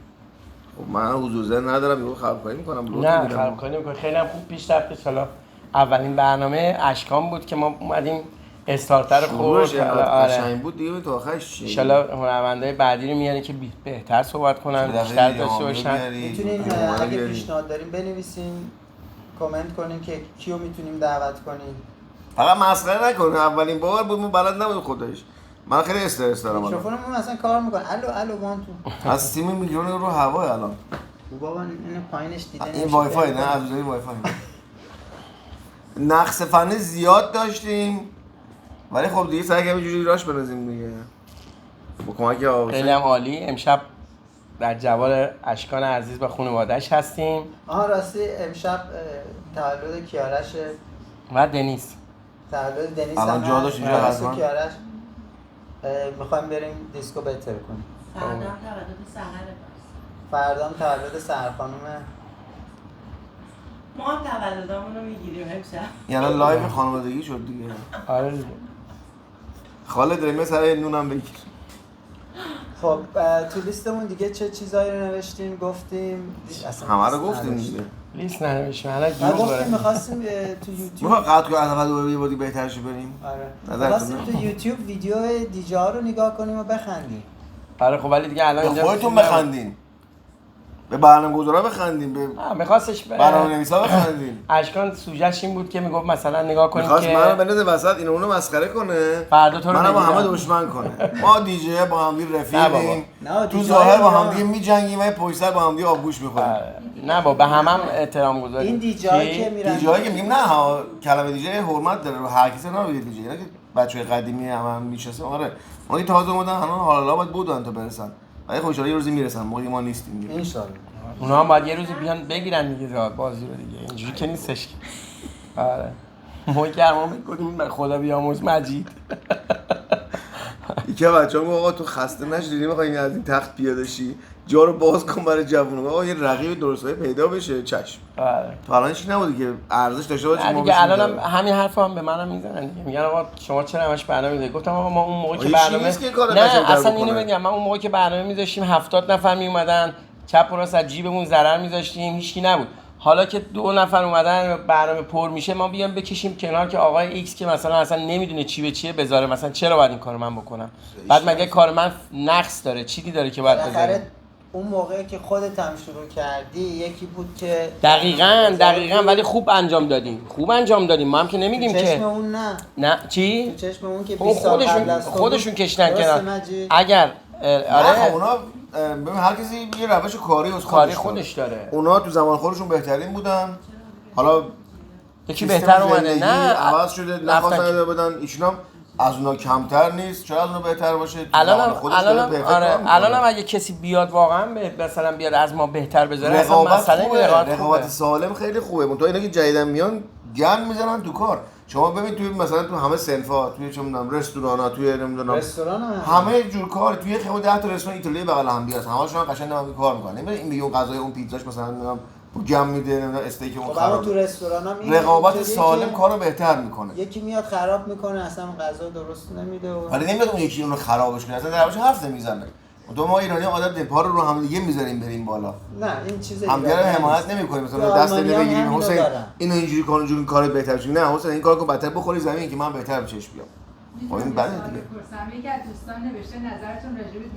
خب من حضور ذهن ندارم، یهو خرابکاری میکنم. نه خرابکاری نمیکنم، خیلی هم خوب پیش رفت. حالا اولین برنامه اشکان بود که ما اومدیم استارتر شروعش آره قشنگ بود دیگه، تا آخرش ان شاء الله هنرمندای بعدی رو میاریم که بهتر صحبت کنن، بیشتر داشته باشن. میتونین اگه پیشنهاد داریم بنویسین، کامنت کنین که کیو میتونیم دعوت کنیم. فقط مسخره نکنه، اولین بار بود ما بلد نبودیم خودش. من خیلی استرس دارم الان. میکروفونمون مثلا کار میکنه. الو وان تو. از تیم میکروفون رو هوا الان. بابا اینو پایینش دیده این وای فای نه، از روی وای فای. نقص فنی زیاد داشتیم ولی خب دیگه سعی کردیم جوری راش بنازیم دیگه. با کمک آقا خیلی هم عالی. امشب در جوار اشکان عزیز و خانواده‌اش هستیم. راستی امشب تولد کیارش و دنیس. تولد دنیس الان جا داشت اینجا حتما. کیارش میخوایم بریم دیسکو بهتر کنیم. فردا هم تولد سحره. فردا هم تولد سحر خانومه. ما هم تولدامون رو میگیریم امشب. یعنی لایو خانوادگی شد دیگه. آره دیگه. خاله داریم سر نونم بگیر. خب تو لیستمون دیگه چه چیزایی رو نوشتیم گفتیم؟ همه رو گفتیم دیگه. لیست ننوشیم. الان ما گیر گفتیم داره. می‌خواستیم تو یوتیوب میخواد قطع کنم از اول یه بار بهترش بریم. آره. نظرتون می‌خواستیم تو یوتیوب ویدیو دیجه ها رو نگاه کنیم و بخندیم. آره خب ولی دیگه الان به اینجا خودتون بخندین، به برنامه‌گذارا بخندین، به می‌خواستش برنامه‌نویسا بخندین. اشکان سوژه‌ش این بود که میگفت مثلا نگاه کنیم می‌خواست که منو بندازه وسط اینو اونو مسخره کنه، فردا تو رو منو با بگیرم. همه دشمن کنه. ما دیجه با هم دیگه رفیقیم، نه، تو دیجه ظاهر با ها هم دیگه می‌جنگیم و پشت سر با هم دیگه آبگوش می‌خوریم. نه با به همم احترام گذاریم. این دیجه‌هایی که میرن دیجه‌هایی که میگیم نه ها، کلمه دیجه حرمت داره، رو هر کسی نباید دیجه. اینا که بچه‌های قدیمی هم میشناسن. آره ما که تازه اومدن هنوز حالا باید بودن تا برسن، ولی خب ان شاءالله یه روزی میرسن، موقعی ما نیستیم دیگه. ان شاءالله. اونا هم باید یه روزی بیان بگیرن دیگه بازی رو دیگه. اینجوری که نیستش. آره ما گرما میکنیم به خدا بیاموز مجید. یکی بچه‌ها میگه آقا تو خسته نشدی میخوای از این تخت پیاده شی، جا رو باز کن برای جوونا. آقا یه رقیب درستایی پیدا بشه. چشم. آره تا الان هیچ نبودی که ارزش داشته باشه. ما دیگه الان هم همین حرفا هم به منم میزنن دیگه. میگن آقا شما چرا همش برنامه میذارید؟ گفتم آقا ما اون موقع که برنامه نه اصلا اینو بگم، من اون موقع که برنامه میذاشتیم 70 نفر میومدن چپ و راست از جیبمون ضرر میذاشتیم، هیچکی نبود. حالا که 2 نفر اومدن برنامه پر میشه ما بیام بکشیم کنار که آقای ایکس که مثلا اصلا نمیدونه چی به چیه بذاره، مثلا چرا باید این کارو من بکنم؟ بعد مگه کار من نقص داره؟ چیزی داره که باید بذارم؟ اون موقعی که خودت هم شروع کردی یکی بود که دقیقاً ولی خوب انجام دادیم. ما هم که نمیگیم که چشم اون نه چی؟ تو چشم اون که 20 سال قبل از خودشون کشتن کنار. مجید؟ اگر آره اونا ببین هر کسی یه روش کاری خودش داره. اونا تو زمان خودشون بهترین بودن، حالا یکی بهتر اومده نه عوض شده نخواستن ادامه بدن. ایشون هم از اونا کمتر نیست، چرا از اونا بهتر باشه؟ الان اگه کسی بیاد واقعا مثلا بیاد از ما بهتر بذاره اصلا مسئله رقابت سالم خیلی خوبه. منتها اینا که جدیدن میان گند میزنن تو کار. شما ببین توی مثلا تو همه صنفا، توی چه میدونم رستورانا، توی نمیدونم همه جور کار، توی خیابون 10 تا رستوران ایتالیایی بغل هم بیاد، همه‌شون قشنگ هم کار میکنن. نمیدونم این میگه اون غذای اون پیتزاش مثلا نمیدونم گم میده، نمیدونم استیک اون خراب. تو رستورانا رقابت سالم کارو بهتر میکنه. یکی میاد خراب میکنه اصلا غذا درست نمیده ولی نمیاد اون یکی اونو خرابش کنه، اصلا دربارش حرف نمیزنه. تو ما ایرانی عادت دپار رو هم دیگه میذاریم بریم بالا. نه این چیزه همدیگه رو حمایت نمی‌کنیم. مثلا دست نمیگیریم حسین اینو اینجوری کن اونجوری کار بهتر شه. نه حسین این کارو کن بدتر بخوری زمین که من بهتر بچش بیام. خب این بده دیگه. یکی از دوستان نوشته نظرتون راجع به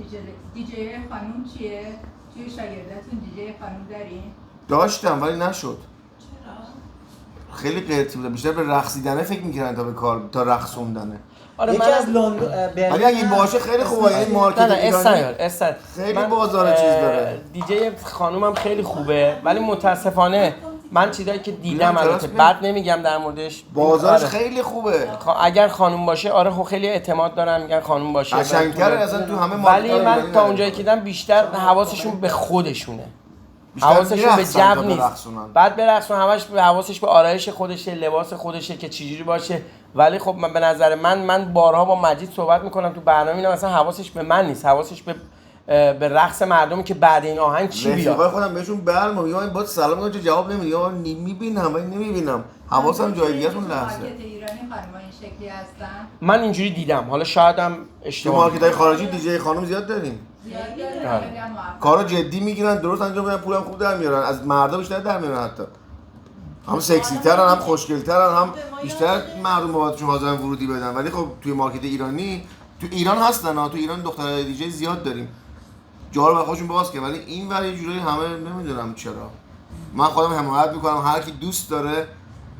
دیجی خانم چیه؟ توی شاگرداتون دیجی خانم دارین؟ داشتم ولی نشد. چرا؟ خیلی قرتی بود. بیشتر به رقصیدنه فکر می‌کردن تا به کار تا رقصوندنه. آره یکی از لندن ولی اگه این باشه خیلی خوبه. این مارکتینگ استن خیلی بازار چیز داره. دیجی خانومم خیلی خوبه ولی متاسفانه من چیزایی که دیدم البته بعد نمیگم در موردش، بازارش خیلی خوبه. اگر خانوم باشه آره خب خیلی اعتماد دارن میگن خانوم باشه قشنگ‌تره اصلا تو همه ولی من تا اونجایی که دیدم بیشتر حواسشون به خودشونه. حواسش به میرقصن تا جو نیست. برقصونن. بعد برقصون همش حواسش به آرایش خودشه، لباس خودشه که چجوری باشه. ولی خب من به نظر من بارها با مجید صحبت میکنم تو برنامه، اینا مثلا حواسش به من نیست، حواسش به رقص مردمی که بعد این آهنگ چی بیاد. رفیقای خودم بهشون میگم با سلام میگم چه جواب نمیدی، یا میبینم ولی نمیبینم، حواسم جای دیگه اون لحظه. مارکت ایرانی خانم‌ها این شکلی هستن؟ من اینجوری دیدم، حالا شایدم تو اشتباه مارکت‌های خارجی دیجی خانم زیاد داریم. زیاد داره، آره. خیلی هم موفق. کارو جدی میگیرن، درست انجام میدن، پولم خوب در میارن، از مردا بیشتر در میارن، حتی هم سکسی ترن، هم خوشگل ترن، هم بیشتر مردم بابتشون حاضرن ورودی بدن. ولی خب توی مارکت ایرانی، تو ایران هستن ها، تو ایران دخترای دیجی زیاد داریم، جا رو به خودشون باز که، ولی این ور یه جوری همه نمیدونم چرا. من خودم حمایت میکنم هر کی دوست داره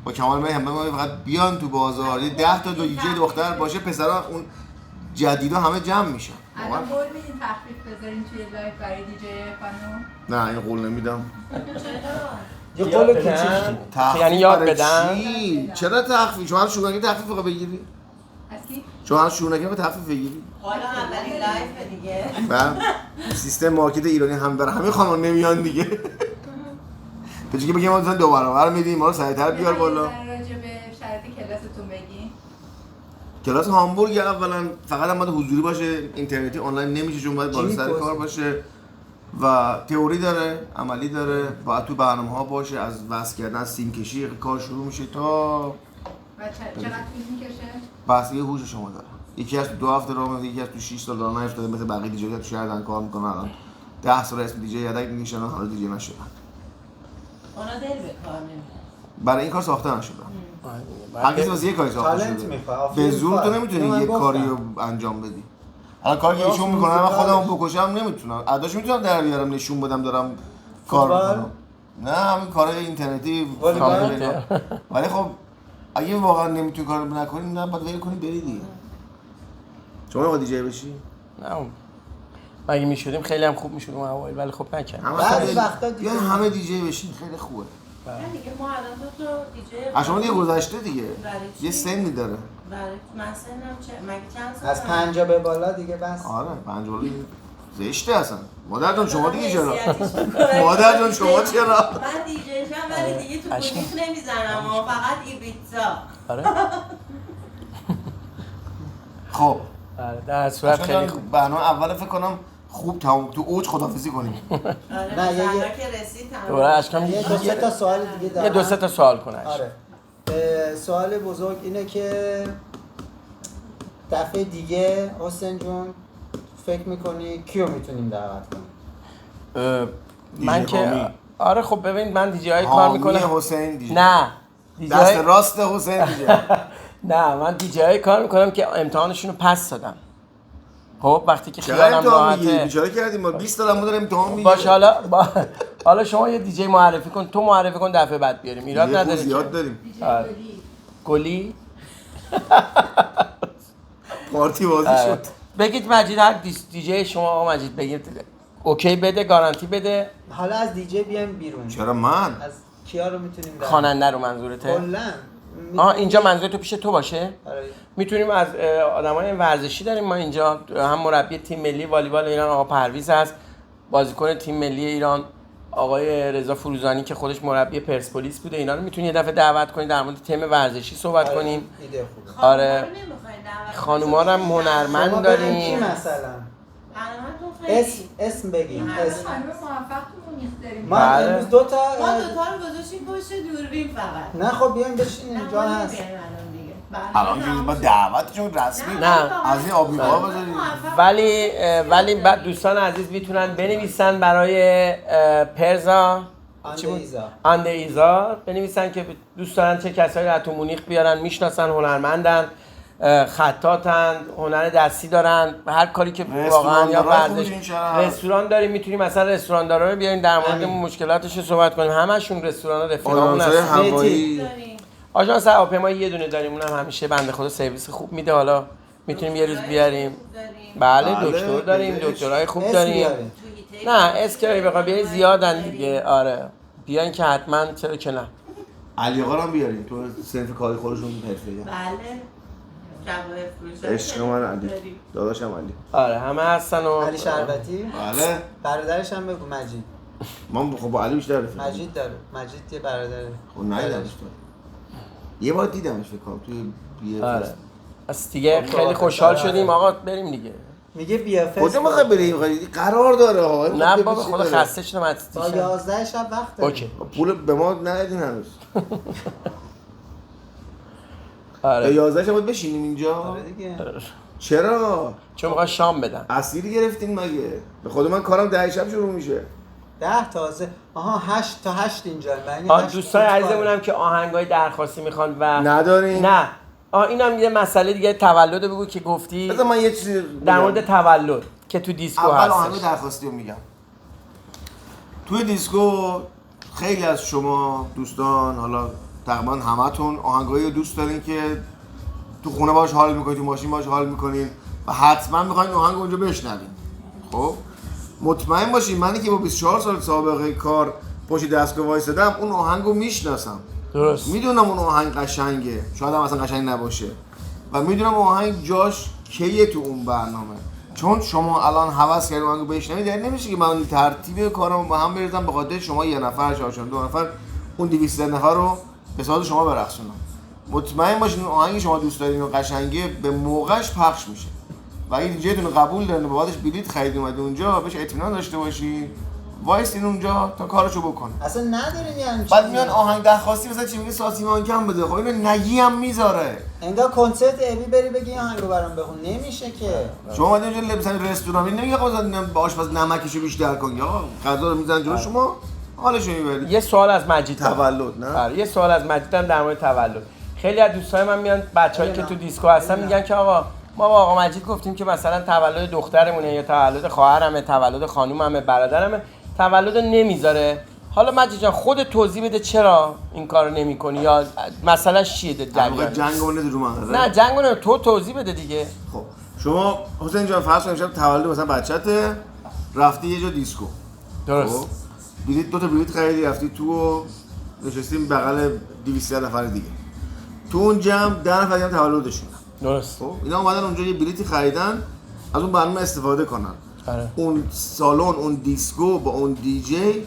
با کمال میل همه فقط بیان تو بازار، یه 10 تا دیجی دختر باشه، پسرا اون جدیدا همه جمع میشن. الان قول میدین تخفیف بذارین توی لایف برای دیجی خانم؟ نه این قول نمیدم. یه قول کوچیک. یعنی یاد برای بدن؟ چی؟ چرا تخفیف؟ شما هر شونگی تخفیف فقط بگیری؟ از کی؟ شما هر شونگی فقط تخفیف بگیری؟ حالا اولین لایف دیگه. بعد سیستم مارکت ایرانی هم برای همه خانم نمیان دیگه. تو چیزی بگیم ما مثلا 2 برابر میدیم، ما رو سریعتر بیار بالا. راجع به شرایط کلاستون بگین. کلاس هامبورگ اولا فقط هم باید حضوری باشه، اینترنتی آنلاین نمیشه چون باید بالا سر کار باشه و تئوری داره، عملی داره، باید تو برنامه‌ها باشه، از وصل کردن سیم کشی کار شروع میشه تا و چقدر طول میکشه؟ بستگی هوش شما داره. یکی از 2 هفته راه میره، یکی از تو 6 سال راه نیفتاده، مثل بقیه دیجی‌ها تو شهر دارن کار میکنن الان 10 سال اسم دیجی یادک میشن حالا دیجی نشدن. اونا دل به کار نمیدن. برای این کار ساخته نشدن. هر کسی واسه یه کاری ساخته تالنت شده. میخواد. به زور تو نمیتونی من یه گفتم. کاری رو انجام بدی. الان کاری که ایشون میکنن من خودم بکشم نمیتونم. اداش میتونم در بیارم نشون بدم دارم کار میکنم. نه همین کارهای اینترنتی کامپیوتر. ولی خب اگه واقعا نمیتونی کار نکنی نه باید ول کنی بری دیگه. شما با دیجی بشی؟ نه مگه میشدیم خیلی هم خوب میشد اون اوایل، ولی خب نکردم. بعضی وقتا دیگه همه دیجی بشین خیلی خوبه. نه دیگه ما الان تو دیجی از شما دیگه گذشته دیگه. برای چی؟ یه سنی داره. برای من سنم مگه چند سال؟ از 50 به بالا دیگه بس. آره 50 زشته اصلا. مادر جان شما دیگه چرا؟ حیثیتش می‌کنه. مادر جان شما چرا؟ من دیجیشم ولی دیگه تو بولیک نمیزنم و فقط ایبیتزا. آره خب آره در صورت خیلی خوب. برنامه اول فکر کنم خوب تموم تو اوج خدافظی کنیم. آره نه، مثلا یه- که رسید تمام. دوره اشکام یه 2-3 تا سوال دیگه دارم. یه 2-3 تا سوال کنه. آره. سوال بزرگ اینه که دفعه دیگه حسین جون فکر میکنی کیو میتونیم دعوت کنیم؟ من دیجی حامی. که آره خب ببین من دیجی های کار میکنم. حامی حسین دیجی. نه دیجی دست های... راست حسین دیجی. نه من دیجی های کار میکنم که امتحانشون رو پس دادم. خب وقتی که چرا خیالم امتحان میگیری؟ راحته بیچاره کردیم ما 20 تا داریم امتحان میگیریم. باش حالا شما یه دیجی معرفی کن، تو معرفی کن دفعه بعد بیاریم. ایراد نداره. زیاد داریم. دیجی آره. گلی. گلی پارتی بازی شد. بگید مجید هر دیجی شما آقا مجید بگید اوکی بده، گارانتی بده. حالا از دیجی بیایم بیرون. چرا من؟ از کیا رو میتونیم دعوت؟ خواننده رو منظورته؟ کلا. اینجا منظور تو پیش تو باشه؟ آره. میتونیم از آدمای ورزشی داریم ما اینجا، هم مربی تیم ملی والیبال ایران آقا پرویز هست، بازیکن تیم ملی ایران آقای رضا فروزانی که خودش مربی پرسپولیس بوده. اینا رو میتونی یه دفعه دعوت کنید در مورد تیم ورزشی صحبت کنیم. ایده خوبه. آره خانوما رو هم هنرمند شما داریم. بگید کی مثلا؟ اسم بگیم. اسم. خانم موفق تو مونیخ داریم. ما بله. امروز 2 تا ما دوتا رو گذاشتیم پشت دوربین فقط. نه خب بیایم بشین اینجا نه، ما هست. نمی‌بریم الان دیگه. الان که با دعوتشون رسمی نه. از این آبی‌ها بذاریم. ولی بعد دوستان عزیز میتونن بنویسن برای پرزا آنده ایزا بنویسن که دوست دارن چه کسایی رو تو مونیخ بیارن، میشناسن، هنرمندن، خطاطن، هنر دستی دارن، هر کاری که واقعا یا ورزش. رستوران داریم، میتونیم مثلا رستوراندارا رو بیاریم در مورد مشکلاتش رو صحبت کنیم. همشون رستوران رفیقامون هستن. هوایی آژانس هواپیمایی یه دونه داریم، اونم همیشه بنده خدا سرویس خوب میده. حالا میتونیم یه روز بیاریم. بله دکتر داریم، دکترای خوب داریم. نه اسکری بخوام بیاریم زیادن دیگه. آره بیاین که حتما، چرا که نه. علی آقا رو بیاریم تو صنف کاری خودشون حرفه‌ای. بله جواب فروش عشق من علی داداشم علی. آره همه هستن و علی شربتی. بله برادرش هم بگو مجید. ما خب با علی بیشتر رفیقیم. مجید داره. مجید یه برادره. خب ندیدمش تو. یه بار دیدمش فکر کنم توی بیه آره. از دیگه خیلی خوشحال شدیم آقا بریم دیگه. میگه بیا فست. کجا میخوای بریم؟ قرار داره ها. نه بابا خدا خسته شدم از با 11 شب وقت داریم. اوکی. پول به ما ندادین هنوز. آره. تا 11 شب باید بشینیم اینجا. آره دیگه. چرا؟ چون میخوام شام بدم. اسیری گرفتین مگه؟ به خود من کارم 10 شب شروع میشه. 10 تازه. آها 8 تا 8 اینجا. دوستان عزیزمونم که آهنگای درخواستی میخوان و ندارین؟ نه. اینم یه مسئله دیگه تولد بگو که گفتی. بذار من یه چیزی در مورد تولد که تو دیسکو هست. اول آهنگ درخواستی رو میگم. توی دیسکو خیلی از شما دوستان حالا تقریبا همتون آهنگایی رو دوست دارین که تو خونه باش حال میکنین، تو ماشین باش حال میکنین و حتما میخواین آهنگ اونجا بشنوین. خب مطمئن باشین منی که با 24 سال سابقه کار پشت دستگاه وایسادم اون آهنگو میشناسم. درست. میدونم اون آهنگ قشنگه، شاید هم اصلا قشنگ نباشه و میدونم اون آهنگ جاش کیه تو اون برنامه. چون شما الان هوس کردید آهنگو بشنوید یعنی نمیشه که من ترتیب کارم با هم بریزم به خاطر شما یه نفر شاشون دو نفر اون 200 نفر رو به ساز شما برقصونم. مطمئن باشین اون آهنگی شما دوست دارین و قشنگه به موقعش پخش میشه و اگه دیجیتون قبول دارین و بابتش بلیط خرید اومد اونجا بهش اطمینان داشته باشین وایسین اونجا تا کارشو بکنه. اصلا نداریم یعنی بعد میان آهنگ درخواستی مثلا چی میگه ساسیمان کم بده. خب اینو نگی هم میذاره. انگار کنسرت ابی بری بگی آهنگو برام بخون نمیشه که. شما اومدین اینجا مثلا رستوران نمیگه آقا با آشپز نمکشو بیشتر کن یا غذا رو میزنن جلو شما حالشو میبری. یه سوال از مجید تولد نه؟ آره یه سوال از مجیدم در مورد تولد. خیلی از دوستای من میان بچه‌هایی که تو دیسکو هستن میگن که آقا ما با آقا مجید گفتیم که مثلا تولد دخترمونه یا تولد خواهرمه، تولد خانوممه، برادرمه، تولد نمیذاره. حالا مجید جان خود توضیح بده چرا این کارو نمی‌کنی یا مثلا چیه جنگ جنگو ندید رو من. نه جنگو نه تو توضیح بده دیگه. خب شما حسین جان فرض کن امشب تولد مثلا بچته رفتی یه جا دیسکو. درست. بلیط دو تا بلیط خریدی رفتی تو و نشستیم بغل 200 نفر دیگه. تو اون جمع 10 نفر دیگه تولدشونه. درست. خب اینا اومدن اونجا یه بلیطی خریدن از اون برنامه استفاده کنن. آره. اون سالن اون دیسکو با اون دیجی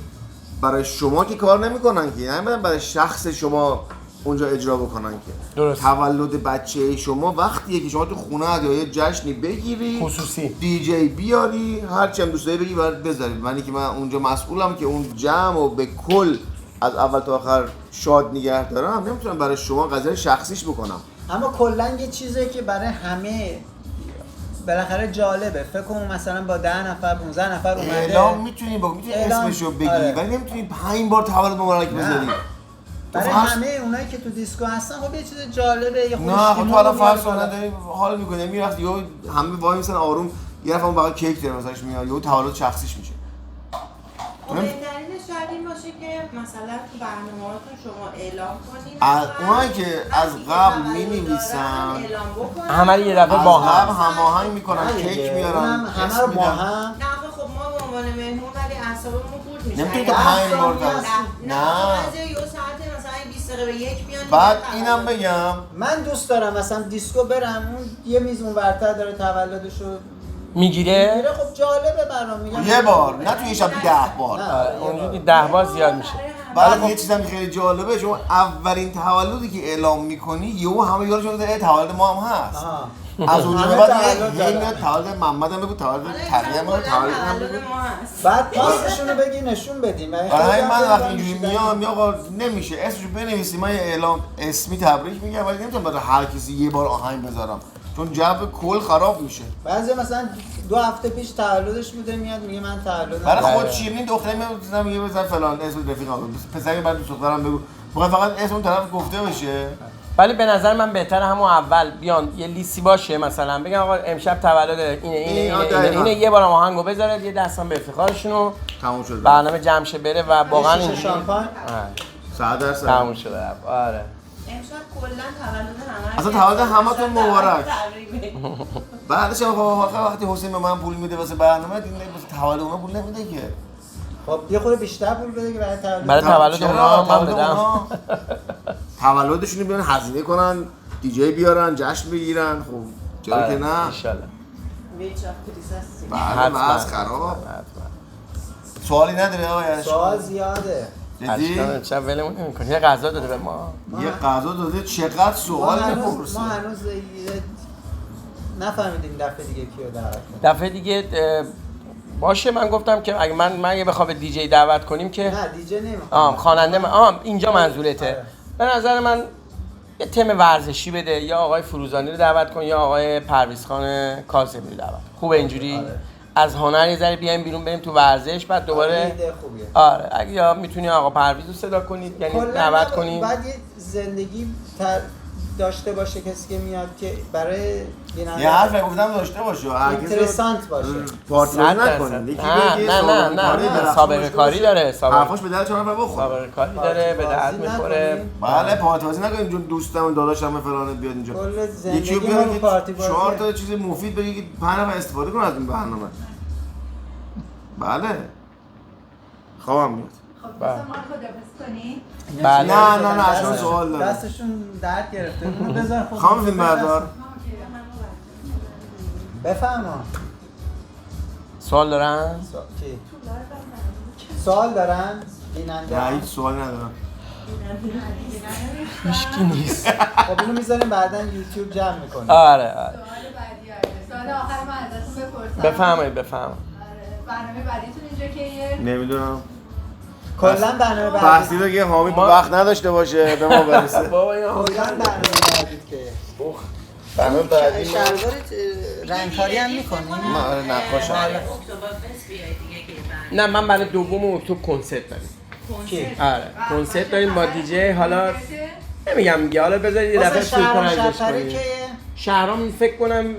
برای شما که کار نمیکنن که یعنی برای شخص شما اونجا اجرا بکنن که درست. تولد بچه شما وقتیه که شما تو خونه یا یه جشنی بگیری خصوصی دیجی بیاری هر چی هم دوست داری بگی برات بذاری. منی که من اونجا مسئولم که اون جمع و به کل از اول تا آخر شاد نگه دارم نمیتونم برای شما قضیه شخصیش بکنم. اما کلا یه چیزی که برای همه بالاخره جالبه. فکر کنم مثلا با 10 نفر 15 نفر اومده اعلام میتونی اسمشو بگی آره. ولی نمیتونی 5 بار تولد مبارک بذاری. برای همه اونایی که تو دیسکو هستن خب یه چیز جالبه یه نه خب تو الان فرض کن نداری حال میکنه میرفت یهو همه وای میسن آروم یه نفر اون بغل کیک داره مثلاش میاد یهو تولد شخصیش میشه. بهترینش شاید این باشه که مثلا تو برنامه‌هاتون شما اعلام کنین اونایی که از قبل می‌نویسن همه یه دفعه با هم هماهنگ میکنن کیک میارن همه رو با هم. نه خب ما به عنوان مهمون ولی اعصابمون خورد میشه. نمیتونی تو 5 بار نه بعضی یه ساعت مثلا 20 دقیقه به یک بیان. بعد اینم بگم من دوست دارم مثلا دیسکو برم اون یه میز اون ورتر داره تولدشو میگیره. خب جالبه برام میگم یه بار نه توی شب 10 بار. اونجوری 10 بار زیاد میشه. بعد یه چیزی هم خیلی جالبه شما اولین تولدی که اعلام میکنی یهو همه یادشون میاد تولد ما هم هست. از اونجا به بعد یه میاد تولد محمد هم بگو تولد تقیه هم بگو تولد هم بگو بعد پاسشون رو بگی نشون بدیم. برای من وقتی اینجوری میام آقا نمیشه اسمشو بنویسی من یه اعلام اسمی تبریک میگم ولی نمیتونم برای هر کسی یه بار آهنگ بذارم چون جو کل خراب میشه. بعضی مثلا 2 هفته پیش تولدش بوده میاد میگه من تولدم برای خود شیرین دختره میاد میگه بزن فلان اسم رفیقم پسری بعد دوست دخترم بگو فقط اسم اون طرف گفته بشه. ولی به نظر من بهتره همون اول بیان یه لیستی باشه مثلا بگن آقا امشب تولد اینه یه بار آهنگو بذاره یه دستم به افتخارشون تموم شد برنامه جمع شه بره و واقعا این شامپان 100% تموم شده. آره امشب کلا تولد همه اصلا تولد همتون مبارک. بعدش هم وقتی حسین به من پول میده واسه برنامه دیگه تولد اونا پول نمیده که. خب یه خورده بیشتر پول بده که برای تولد اونا من بدم. تولدشون بیان هزینه کنن دیجی بیارن جشن بگیرن خب چرا که نه ان شاء الله. ویچ اف کریسمس. بعد از خراب سوالی نداره آقای سوال زیاده. جدی؟ اشکال شب ولمون نمی‌کنه. یه غذا داده به ما. یه غذا داده چقدر سوال میپرسه. ما هنوز نفهمیدیم دفعه دیگه کیو دعوت کنیم. دفعه دیگه باشه من گفتم که اگه من یه بخوام دیجی دعوت کنیم که نه دیجی نمیخوام. خواننده اینجا منظورته. آره. به نظر من یه تم ورزشی بده، یا آقای فروزانی رو دعوت کن یا آقای پرویزخان کاظمی رو دعوت کن. خوبه اینجوری؟ آره. از هنر یه ذره بیایم بیرون بریم تو ورزش، بعد دوباره ایده خوبیه. آره اگه یا میتونی آقا پرویز رو صدا کنید، یعنی دعوت کنیم. بعد یه زندگی داشته باشه کسی که میاد که برای بیننده یه حرف گفتم داشته باشه. اینترسانت باشه. پارتنر نکنید. یکی نه سابقه کاری داره. حرفاش به درد چهار نفر بخوره. سابقه کاری داره، به درد میخوره. بله پارتی بازی نکنید چون دوستم و داداشم فلان بیاد اینجا. کل یکی زندگی ما رو پارتی بازی. 4 تا چیز مفید بگید که 5 نفر استفاده کنن از این برنامه. بله. خوابم میاد. خب بذار ما خداحافظ کنیم. بله. نه اصلا سوال داره. دستشون درد گرفته. اونو بذار خود. خانم فیلم بردار. بفرما. سوال دارن؟ کی؟ سوال دارن؟ بیننده. نه هیچ سوالی ندارم. هیچکی نیست. خب اینو میذاریم بعداً یوتیوب جمع میکنیم. آره. سوال بعدی سوال آخر ما ازتون بپرسم. بفرمایید. برنامه بعدیتون اینجا کیه؟ نمیدونم. کلا برنامه بعدی. بحثی دیگه حامی وقت نداشته باشه به ما برسه. بابا این کلا برنامه بعدی که برنامه بعدی شلوارت رنگکاری هم میکنیم. من آره نقاشم. نه من برای دوم اکتبر کنسرت داریم. کی؟ آره کنسرت داریم با دیجی. حالا نمیگم دیگه، حالا بذارید یه دفعه سورپرایزش کنیم. شهرام فکر کنم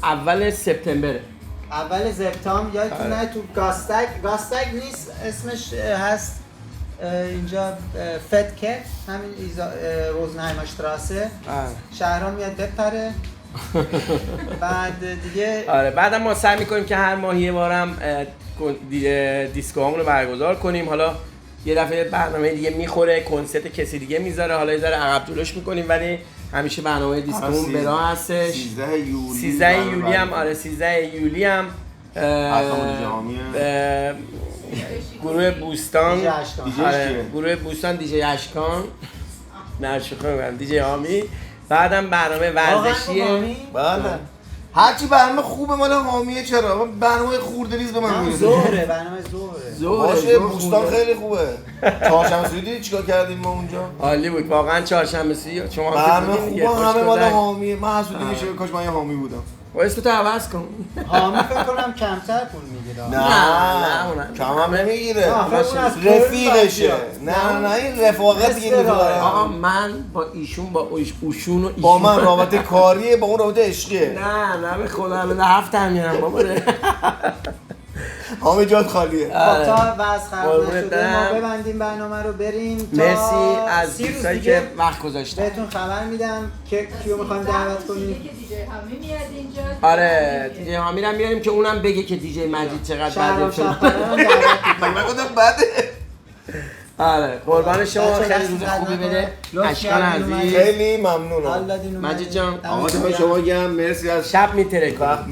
اول سپتامبره. اول سپتامبر یادتونه تو گاستگ نیست اسمش هست اینجا فتکه همین روزنهایمر شتراسه. شهرام میاد بپره. بعد دیگه آره بعدم ما سعی میکنیم که هر ماه یه بارم دیسکوهامون رو برگزار کنیم. حالا یه دفعه برنامه دیگه میخوره، کنسرت کسی دیگه میذاره، حالا یه ذره عقب جلوش میکنیم، ولی همیشه برنامه دیسکومون به راه هستش. 13 یولی هم آره 13 یولی هم گروه بوستان گروه بوستان دیجی اشکان نه شوخی می‌کنم دیجی حامی. بعدم برنامه ورزشیه. بله هرچی برنامه خوبه مال حامیه. چرا برنامه خوردریز به من میرسه. ظهره برنامه ظهره باشه بوستان خیلی خوبه. چهارشنبه سوری دیدی چیکار کردیم ما اونجا؟ عالی بود واقعا. چهارشنبه سوری شما برنامه خوبه همه مال حامیه. من حسودی میشه کاش من یه حامی بودم. و اسمتو عوض کن. حامی فکر کنم کمتر پول میگیره. نه کم هم نمیگیره. رفیقشه. نه این رفاقت دیگه میذاره. آقا من با ایشون با اوشون و ایشون با من رابطه کاریه، با اون رابطه عشقیه. نه به خدا من 7 تا میرم بابا. همه جات خالیه. خب تا واسه خراب نشده ما ببندیم برنامه رو بریم. مرسی از دوستایی که وقت گذاشتن. بهتون خبر میدم که کیو میخوایم دعوت کنیم. که دیجی حامی میاد اینجا. آره دیجی حامی رو میاریم که اونم بگه که دیجی مجید چقدر بده شد. من گفتم بده. آره قربان شما. خیلی روز خوبی بده. اشکان عزیز خیلی ممنونم مجید جان. آقا شما گم مرسی از شب میتره وقت